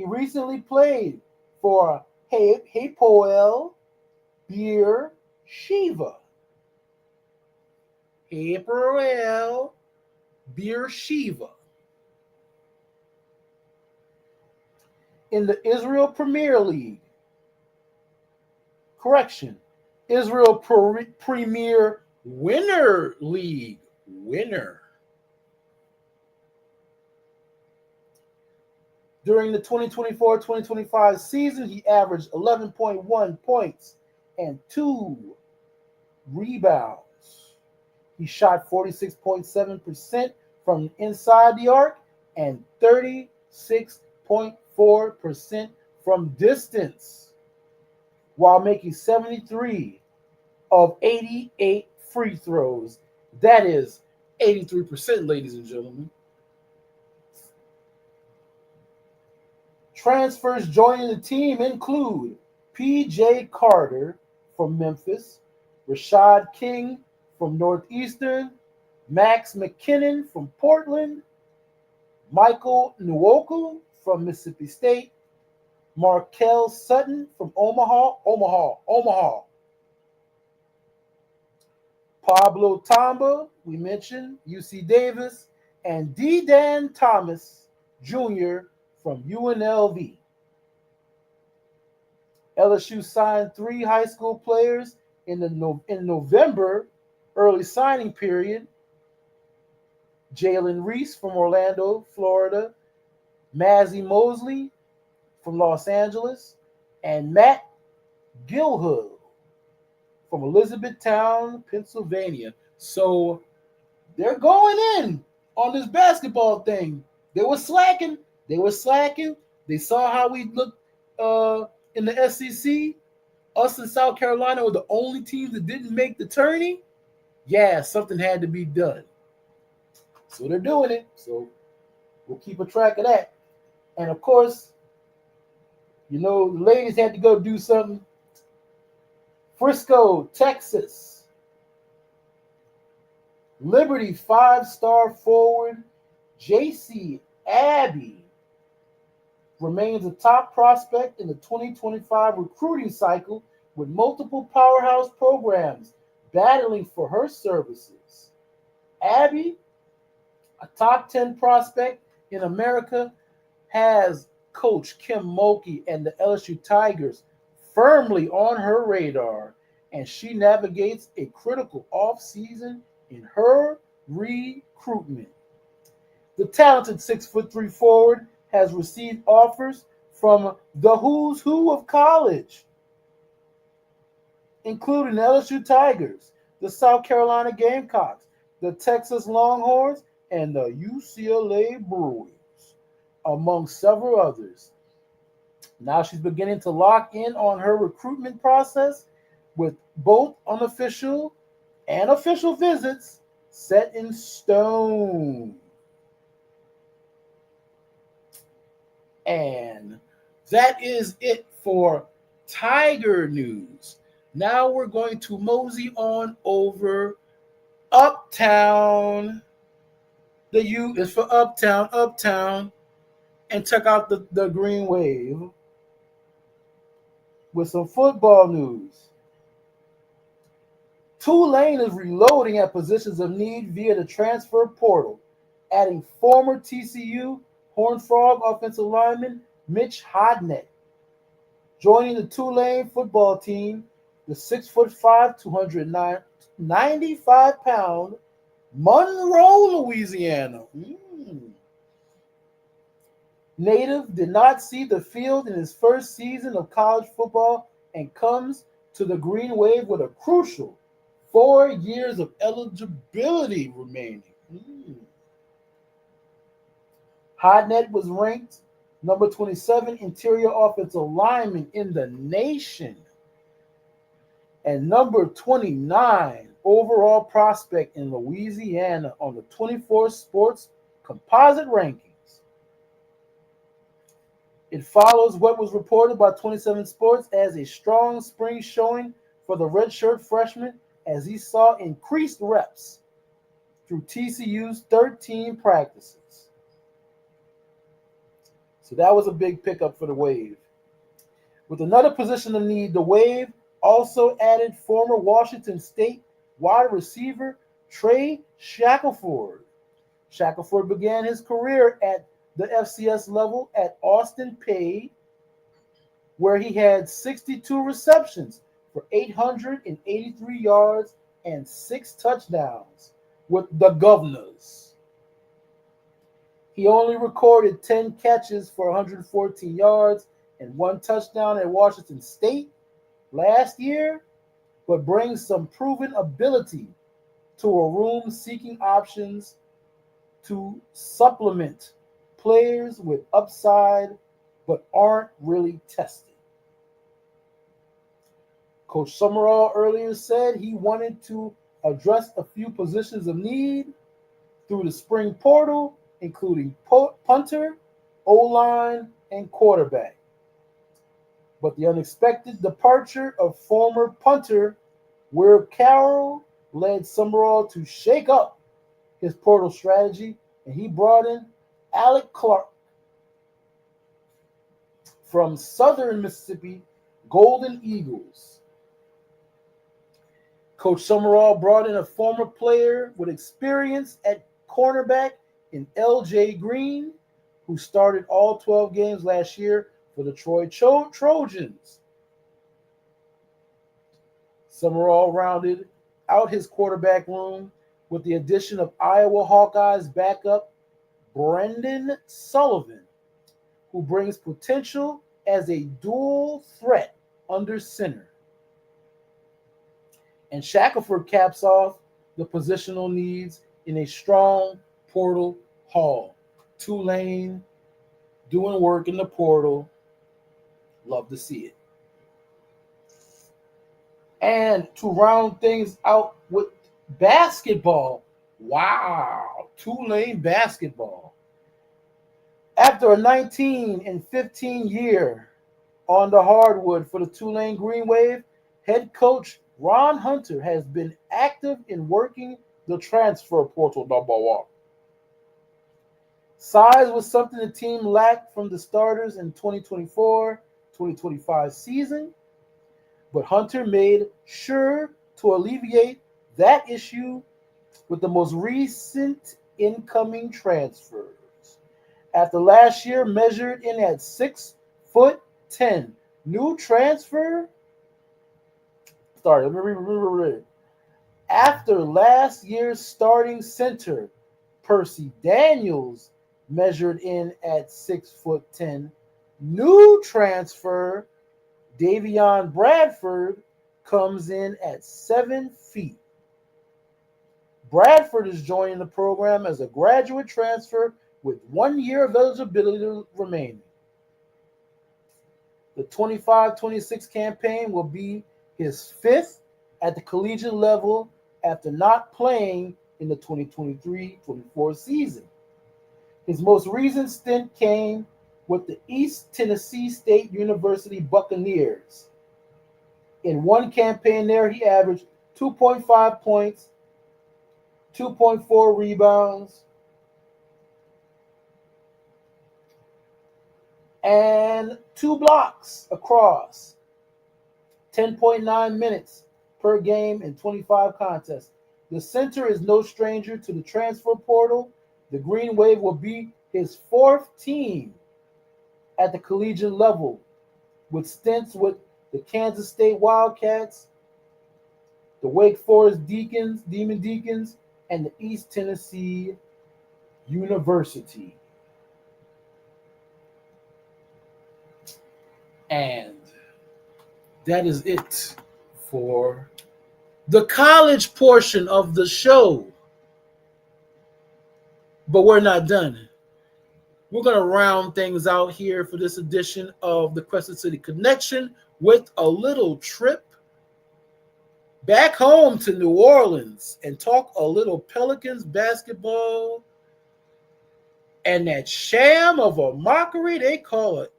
Speaker 1: He recently played for Hapoel Beer Shiva. Hapoel Beer Shiva. In the Israel Premier League. Correction. Israel Premier Winner League. Winner. During the 2024-2025 season, he averaged 11.1 points and 2 rebounds. He shot 46.7% from inside the arc and 36.4% from distance, while making 73 of 88 free throws. That is 83%, ladies and gentlemen. Transfers joining the team include P.J. Carter from Memphis, Rashad King from Northeastern, Max McKinnon from Portland, Michael Nwoku from Mississippi State, Markel Sutton from Omaha. Pablo Tamba, we mentioned, UC Davis, and D-Dan Thomas Jr. from UNLV. LSU signed 3 high school players in November early signing period. Jalen Reese from Orlando, Florida, Mazzy Mosley from Los Angeles, and Matt Gilhood from Elizabethtown, Pennsylvania. So they're going in on this basketball thing. They were slacking. They saw how we looked in the SEC. Us and South Carolina were the only teams that didn't make the tourney. Yeah, something had to be done. So they're doing it. So we'll keep a track of that. And of course, the ladies had to go do something. Frisco, Texas. Liberty 5-star forward J.C. Abbey remains a top prospect in the 2025 recruiting cycle, with multiple powerhouse programs battling for her services. Abbey, a top 10 prospect in America, has Coach Kim Mulkey and the LSU Tigers firmly on her radar, and she navigates a critical offseason in her recruitment. The talented 6'3" forward has received offers from the who's who of college, including the LSU Tigers, the South Carolina Gamecocks, the Texas Longhorns, and the UCLA Bruins, among several others. Now she's beginning to lock in on her recruitment process, with both unofficial and official visits set in stone. And that is it for Tiger news. Now we're going to mosey on over Uptown. The U is for Uptown, and check out the Green Wave with some football news. Tulane is reloading at positions of need via the transfer portal, adding former TCU Horned Frog offensive lineman Mitch Hodnett. Joining the Tulane football team, the 6'5", 295-pound Monroe, Louisiana native did not see the field in his first season of college football and comes to the Green Wave with a crucial 4 years of eligibility remaining. Hodnett was ranked number 27 interior offensive lineman in the nation and number 29 overall prospect in Louisiana on the 24 Sports composite rankings. It follows what was reported by 27 Sports as a strong spring showing for the redshirt freshman, as he saw increased reps through TCU's 13 practices. So that was a big pickup for the Wave. With another position of need, the Wave also added former Washington State wide receiver Trey Shackelford. Shackelford began his career at the FCS level at Austin Peay, where he had 62 receptions for 883 yards and 6 touchdowns with the Governors. He only recorded 10 catches for 114 yards and 1 touchdown at Washington State last year, but brings some proven ability to a room seeking options to supplement players with upside but aren't really tested. Coach Summerall earlier said he wanted to address a few positions of need through the spring portal, including punter, O-line, and quarterback. But the unexpected departure of former punter Will Carroll led Summerall to shake up his portal strategy, and he brought in Alec Clark from Southern Mississippi Golden Eagles. Coach Summerall brought in a former player with experience at cornerback in L.J. Green, who started all 12 games last year for the Troy Trojans. Summerall rounded out his quarterback room with the addition of Iowa Hawkeyes backup Brendan Sullivan, who brings potential as a dual threat under center. And Shackelford caps off the positional needs in a strong portal haul. Tulane doing work in the portal. Love to see it. And to round things out with basketball. Wow, Tulane basketball. After a 19-15 year on the hardwood for the Tulane Green Wave, head coach Ron Hunter has been active in working the transfer portal #1. Size was something the team lacked from the starters in 2024-2025 season, but Hunter made sure to alleviate that issue with the most recent incoming transfers. After last year measured in at 6'10", new transfer. Sorry, let me read. After last year's starting center, Percy Daniels measured in at 6'10", new transfer Davion Bradford comes in at 7 feet. Bradford is joining the program as a graduate transfer with 1 year of eligibility remaining. The 25-26 campaign will be his 5th at the collegiate level after not playing in the 2023-24 season. His most recent stint came with the East Tennessee State University Buccaneers. In one campaign there, he averaged 2.5 points, 2.4 rebounds, and 2 blocks across 10.9 minutes per game in 25 contests. The center is no stranger to the transfer portal. The Green Wave will be his 4th team at the collegiate level, with stints with the Kansas State Wildcats, the Wake Forest Demon Deacons, and the East Tennessee University. And that is it for the college portion of the show. But we're not done. We're going to round things out here for this edition of the Crescent City Connection with a little trip back home to New Orleans and talk a little Pelicans basketball and that sham of a mockery they call it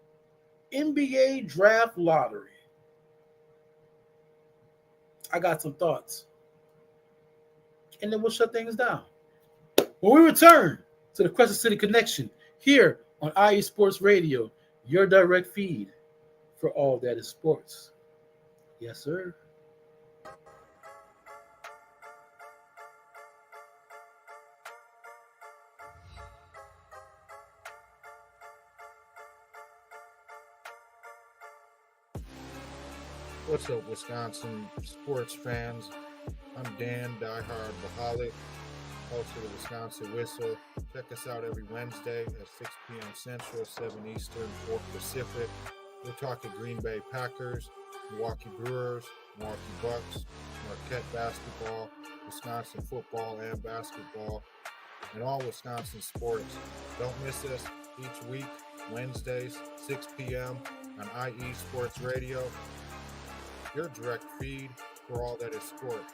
Speaker 1: NBA draft lottery. I got some thoughts. And then we'll shut things down. When we return to the Crescent City Connection here on IE Sports Radio, your direct feed for all that is sports. Yes, sir.
Speaker 8: What's up, Wisconsin sports fans? I'm Dan, diehard Baholic, host of the Wisconsin Whistle. Check us out every Wednesday at 6 p.m. Central, 7 Eastern, 4 Pacific. We're talking Green Bay Packers, Milwaukee Brewers, Milwaukee Bucks, Marquette basketball, Wisconsin football and basketball, and all Wisconsin sports. Don't miss us each week, Wednesdays, 6 p.m. on IE Sports Radio, your direct feed for all that is sports.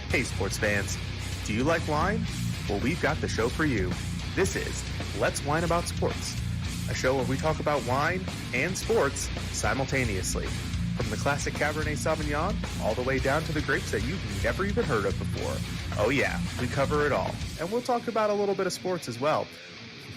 Speaker 9: Hey sports fans, do you like wine? Well, we've got the show for you. This is Let's Wine About Sports, a show where we talk about wine and sports simultaneously. From the classic Cabernet Sauvignon all the way down to the grapes that you've never even heard of before. Oh yeah, we cover it all. And we'll talk about a little bit of sports as well.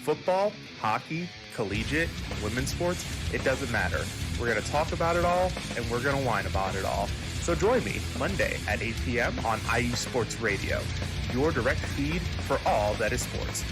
Speaker 9: Football, hockey, collegiate, women's sports, it doesn't matter. We're going to talk about it all, and we're going to whine about it all. So join me Monday at 8 p.m. on IU Sports Radio, your direct feed for all that is sports.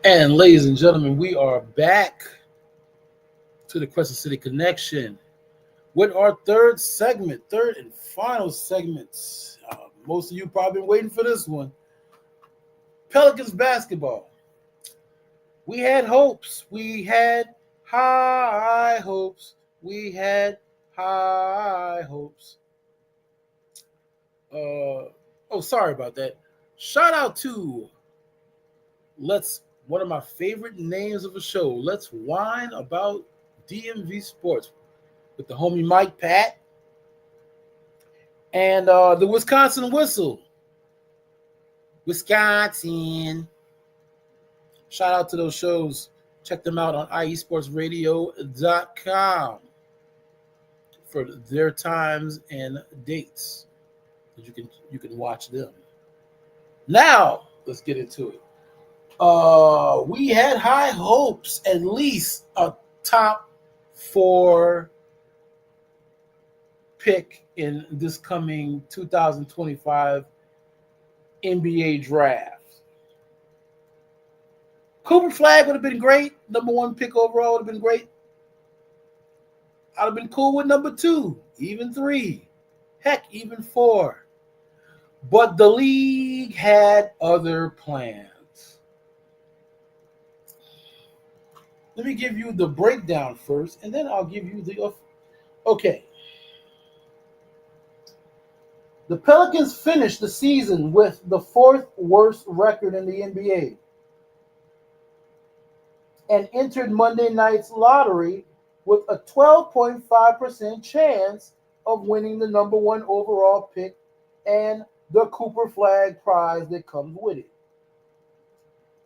Speaker 1: And ladies and gentlemen, we are back to the Crescent City Connection with our third and final segment. Most of you probably been waiting for this one. Pelicans basketball. We had hopes. We had high hopes. We had high hopes. Sorry about that. Shout out to one of my favorite names of a show. Let's whine about DMV sports with the homie Mike Pat and the Wisconsin Whistle. Wisconsin. Shout out to those shows. Check them out on iesportsradio.com for their times and dates. You can watch them. Now let's get into it. We had high hopes, at least a top 4 pick in this coming 2025 NBA draft. Cooper Flag would have been great. Number 1 pick overall would have been great. I'd have been cool with number 2, even 3, heck, even 4. But the league had other plans. Let me give you the breakdown first, and then I'll give you the... Okay. The Pelicans finished the season with the 4th worst record in the NBA and entered Monday night's lottery with a 12.5% chance of winning the number 1 overall pick and the Cooper Flag prize that comes with it.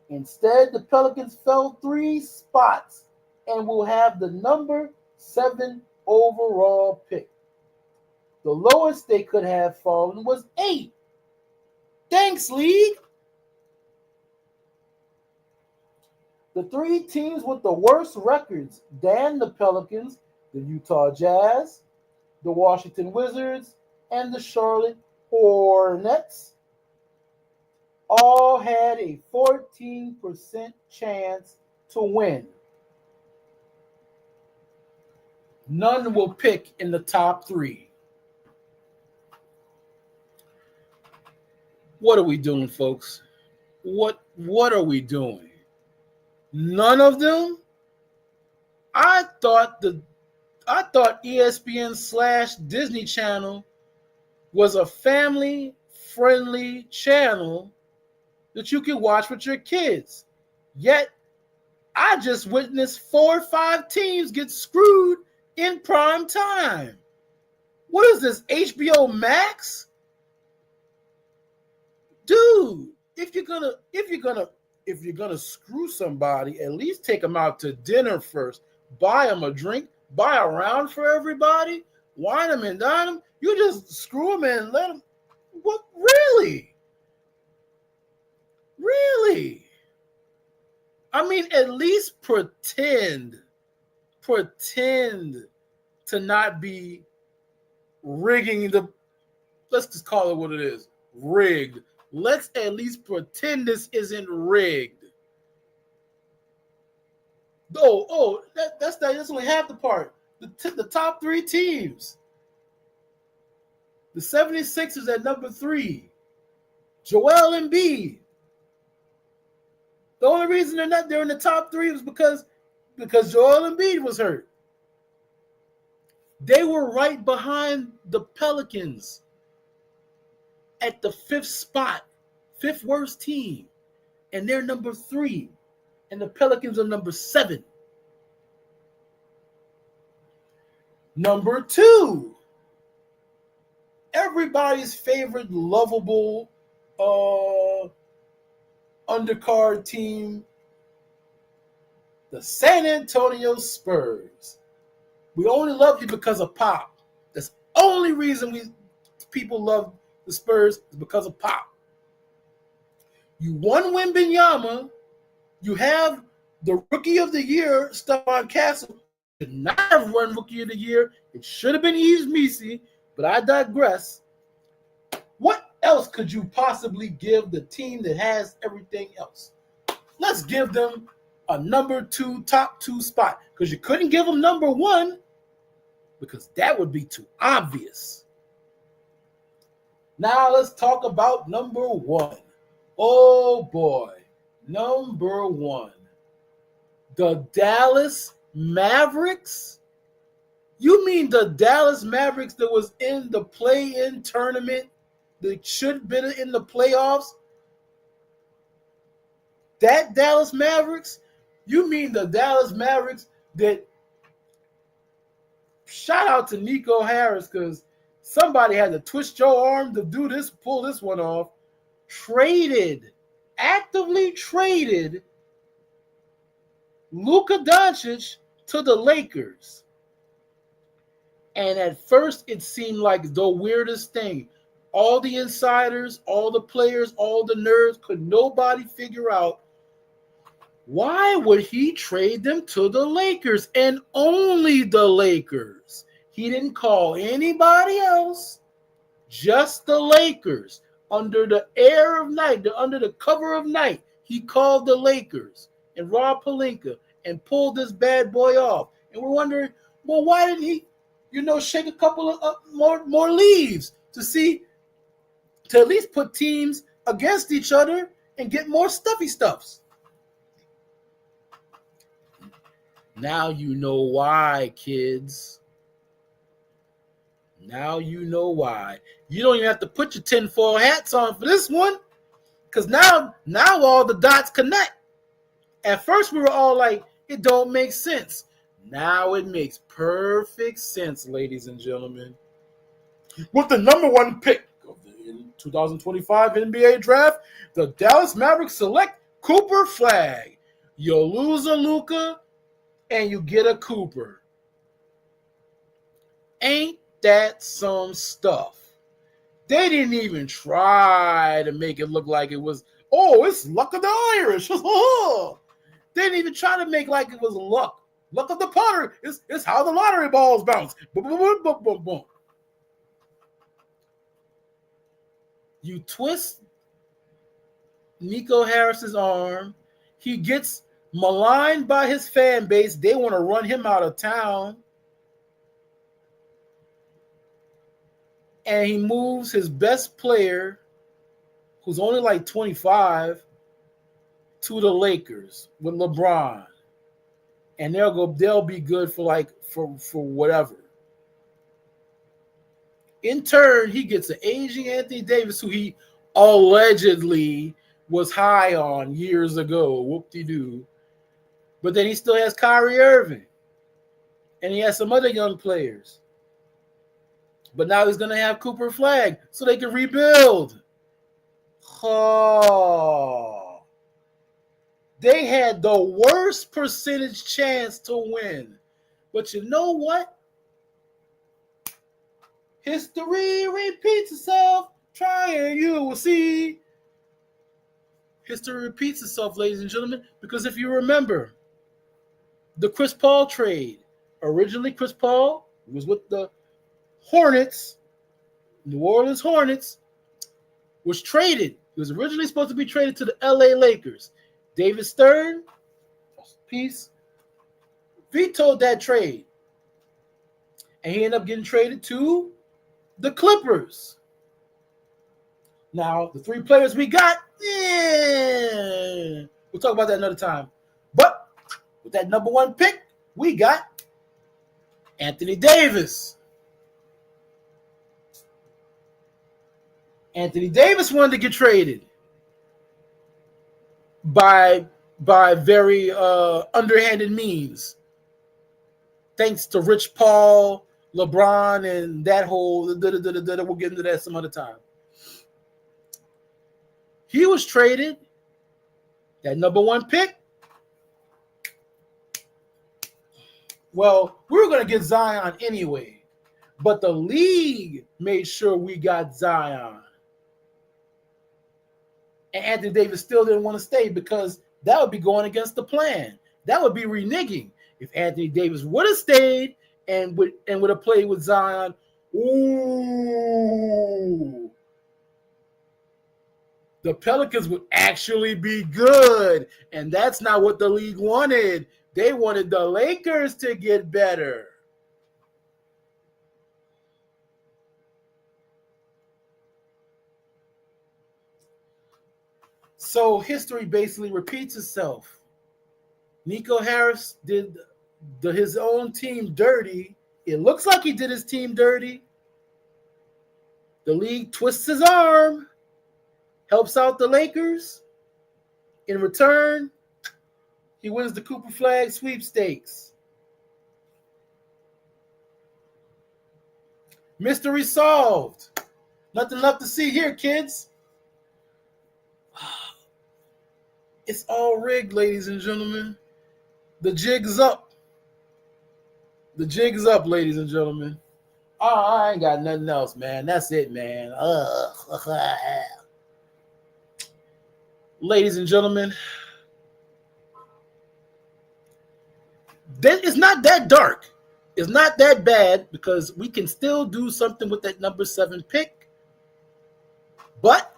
Speaker 1: Instead, the Pelicans fell 3 spots and will have the number 7 overall pick. The lowest they could have fallen was 8. Thanks, league. The 3 teams with the worst records, than the Pelicans, the Utah Jazz, the Washington Wizards, and the Charlotte Hornets, all had a 14% chance to win. None will pick in the top 3. What are we doing, folks? What are we doing? None of them? I thought ESPN/Disney Channel was a family-friendly channel that you can watch with your kids. Yet, I just witnessed 4 or 5 teams get screwed in prime time. What is this, HBO Max? Dude, if you're gonna screw somebody, at least take them out to dinner first. Buy them a drink, buy a round for everybody, wine them and dine them. You just screw them and let them. What, really? Really? I mean, at least pretend to not be rigging the. Let's just call it what it is. Rigged. Let's at least pretend this isn't rigged. That's only half the part. The top 3 teams. The 76ers at number 3. Joel Embiid. The only reason they're in the top 3 was because Joel Embiid was hurt. They were right behind the Pelicans at the 5th spot, 5th worst team, and they're number 3, and the Pelicans are number 7. Number 2, everybody's favorite lovable undercard team, the San Antonio Spurs. We only love you because of Pop. That's the only reason people love the Spurs is because of Pop. You won Wembanyama. You have the Rookie of the Year, Stephon Castle. Should not have won Rookie of the Year. It should have been Yves Missi, but I digress. What else could you possibly give the team that has everything else? Let's give them a number 2, top 2 spot, because you couldn't give them number 1 because that would be too obvious. Now let's talk about number 1. Oh boy, number 1. The Dallas Mavericks? You mean the Dallas Mavericks that was in the play-in tournament that should have been in the playoffs? That Dallas Mavericks? You mean the Dallas Mavericks that, shout out to Nico Harris, because somebody had to twist your arm to do this, pull this one off. Actively traded Luka Doncic to the Lakers. And at first it seemed like the weirdest thing. All the insiders, all the players, all the nerds, could nobody figure out why would he trade them to the Lakers and only the Lakers. He didn't call anybody else, just the Lakers. Under the air of night, under the cover of night, he called the Lakers and Rob Pelinka and pulled this bad boy off. And we're wondering, well, why didn't he, shake a couple of more leaves to at least put teams against each other and get more stuffy stuffs? Now you know why, kids. Now you know why. You don't even have to put your tinfoil hats on for this one, because now all the dots connect. At first we were all like, it don't make sense. Now it makes perfect sense, ladies and gentlemen. With the number 1 pick of the 2025 NBA draft, the Dallas Mavericks select Cooper Flag. You lose a Luka and you get a Cooper. Ain't that some stuff? They didn't even try to make it look like it was, oh, it's luck of the Irish. They didn't even try to make like it was luck. Luck of the Potter. It's how the lottery balls bounce. Boom, boom, boom, boom, boom, boom. You twist Nico Harris's arm. He gets maligned by his fan base. They want to run him out of town. And he moves his best player, who's only like 25, to the Lakers with LeBron. And they'll be good for whatever. In turn, he gets an aging Anthony Davis, who he allegedly was high on years ago. Whoop-de-doo. But then he still has Kyrie Irving. And he has some other young players. But now he's going to have Cooper Flag so they can rebuild. Oh. They had the worst percentage chance to win. But you know what? History repeats itself. Try and you will see. History repeats itself, ladies and gentlemen, because if you remember, the Chris Paul trade. Originally, Chris Paul was with the Hornets, New Orleans Hornets, was traded. He was originally supposed to be traded to the LA Lakers. David Stern, peace, vetoed that trade. And he ended up getting traded to the Clippers. Now, the three players we got, we'll talk about that another time. But with that number one pick, we got Anthony Davis. Anthony Davis wanted to get traded by very underhanded means, thanks to Rich Paul, LeBron, and that whole. We'll get into that some other time. He was traded. That number one pick. Well, we were going to get Zion anyway, but the league made sure we got Zion. And Anthony Davis still didn't want to stay because that would be going against the plan. That would be reneging. If Anthony Davis would have stayed and would have played with Zion, ooh, the Pelicans would actually be good. And that's not what the league wanted. They wanted the Lakers to get better. So history basically repeats itself. Nico Harris did his own team dirty. It looks like he did his team dirty. The league twists his arm, helps out the Lakers. In return, he wins the Cooper Flag sweepstakes. Mystery solved. Nothing left to see here, kids. It's all rigged, ladies and gentlemen. The jig's up. The jig's up, ladies and gentlemen. Oh, I ain't got nothing else, man. That's it, man. Ladies and gentlemen, it's not that dark. It's not that bad because we can still do something with that number 7 pick. But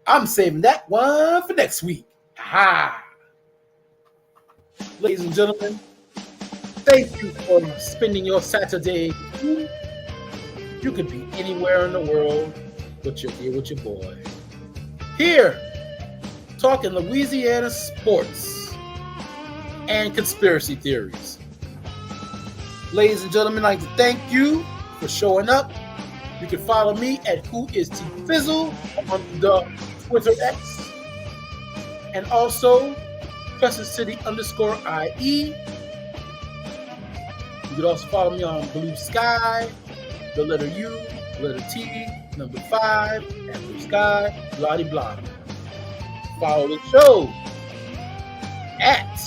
Speaker 1: I'm saving that one for next week. Ha! Ladies and gentlemen, thank you for spending your Saturday. You could be anywhere in the world, but you're here with your boy. Here, talking Louisiana sports and conspiracy theories. Ladies and gentlemen, I'd like to thank you for showing up. You can follow me at WhoIsTFizzle on the Twitter X. And also, Crescent City _IE. You can also follow me on Blue Sky, the letter U, letter T, number 5, and Blue Sky, blah blah. Follow the show at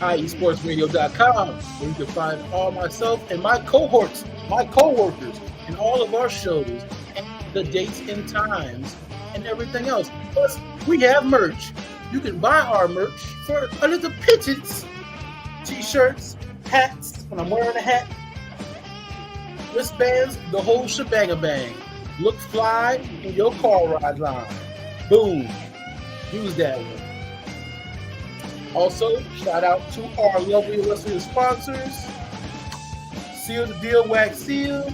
Speaker 1: iesportsradio.com, where you can find all myself and my cohorts, my co-workers, and all of our shows, and the dates and times, and everything else. Plus, we have merch. You can buy our merch for a little pittance. T-shirts, hats, when I'm wearing a hat, wristbands, the whole shebang-a-bang. Look fly in your car ride line. Boom. Use that one. Also, shout out to our lovely illustrious sponsors, Seal the Deal Wax Seals,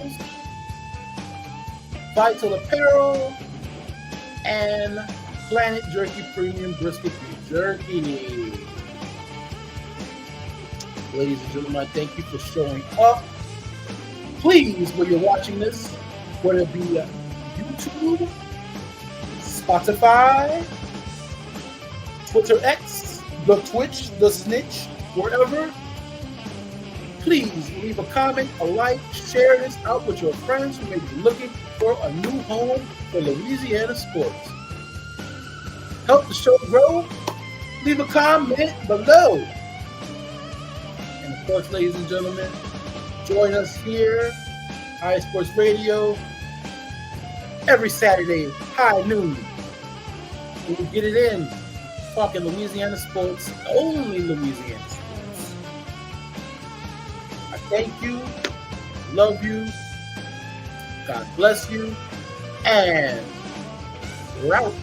Speaker 1: Vital Apparel, and Planet Jerky Premium Brisket Beef Jerky. Ladies and gentlemen, I thank you for showing up. Please, when you're watching this, whether it be YouTube, Spotify, Twitter X, the Twitch, the Snitch, wherever, please leave a comment, a like, share this out with your friends who may be looking for a new home for Louisiana sports. Help the show grow. Leave a comment below. And of course, ladies and gentlemen, join us here, High Sports Radio, every Saturday, high noon. We get it in, talking Louisiana sports, only Louisiana sports. I thank you, love you, God bless you, and we're out.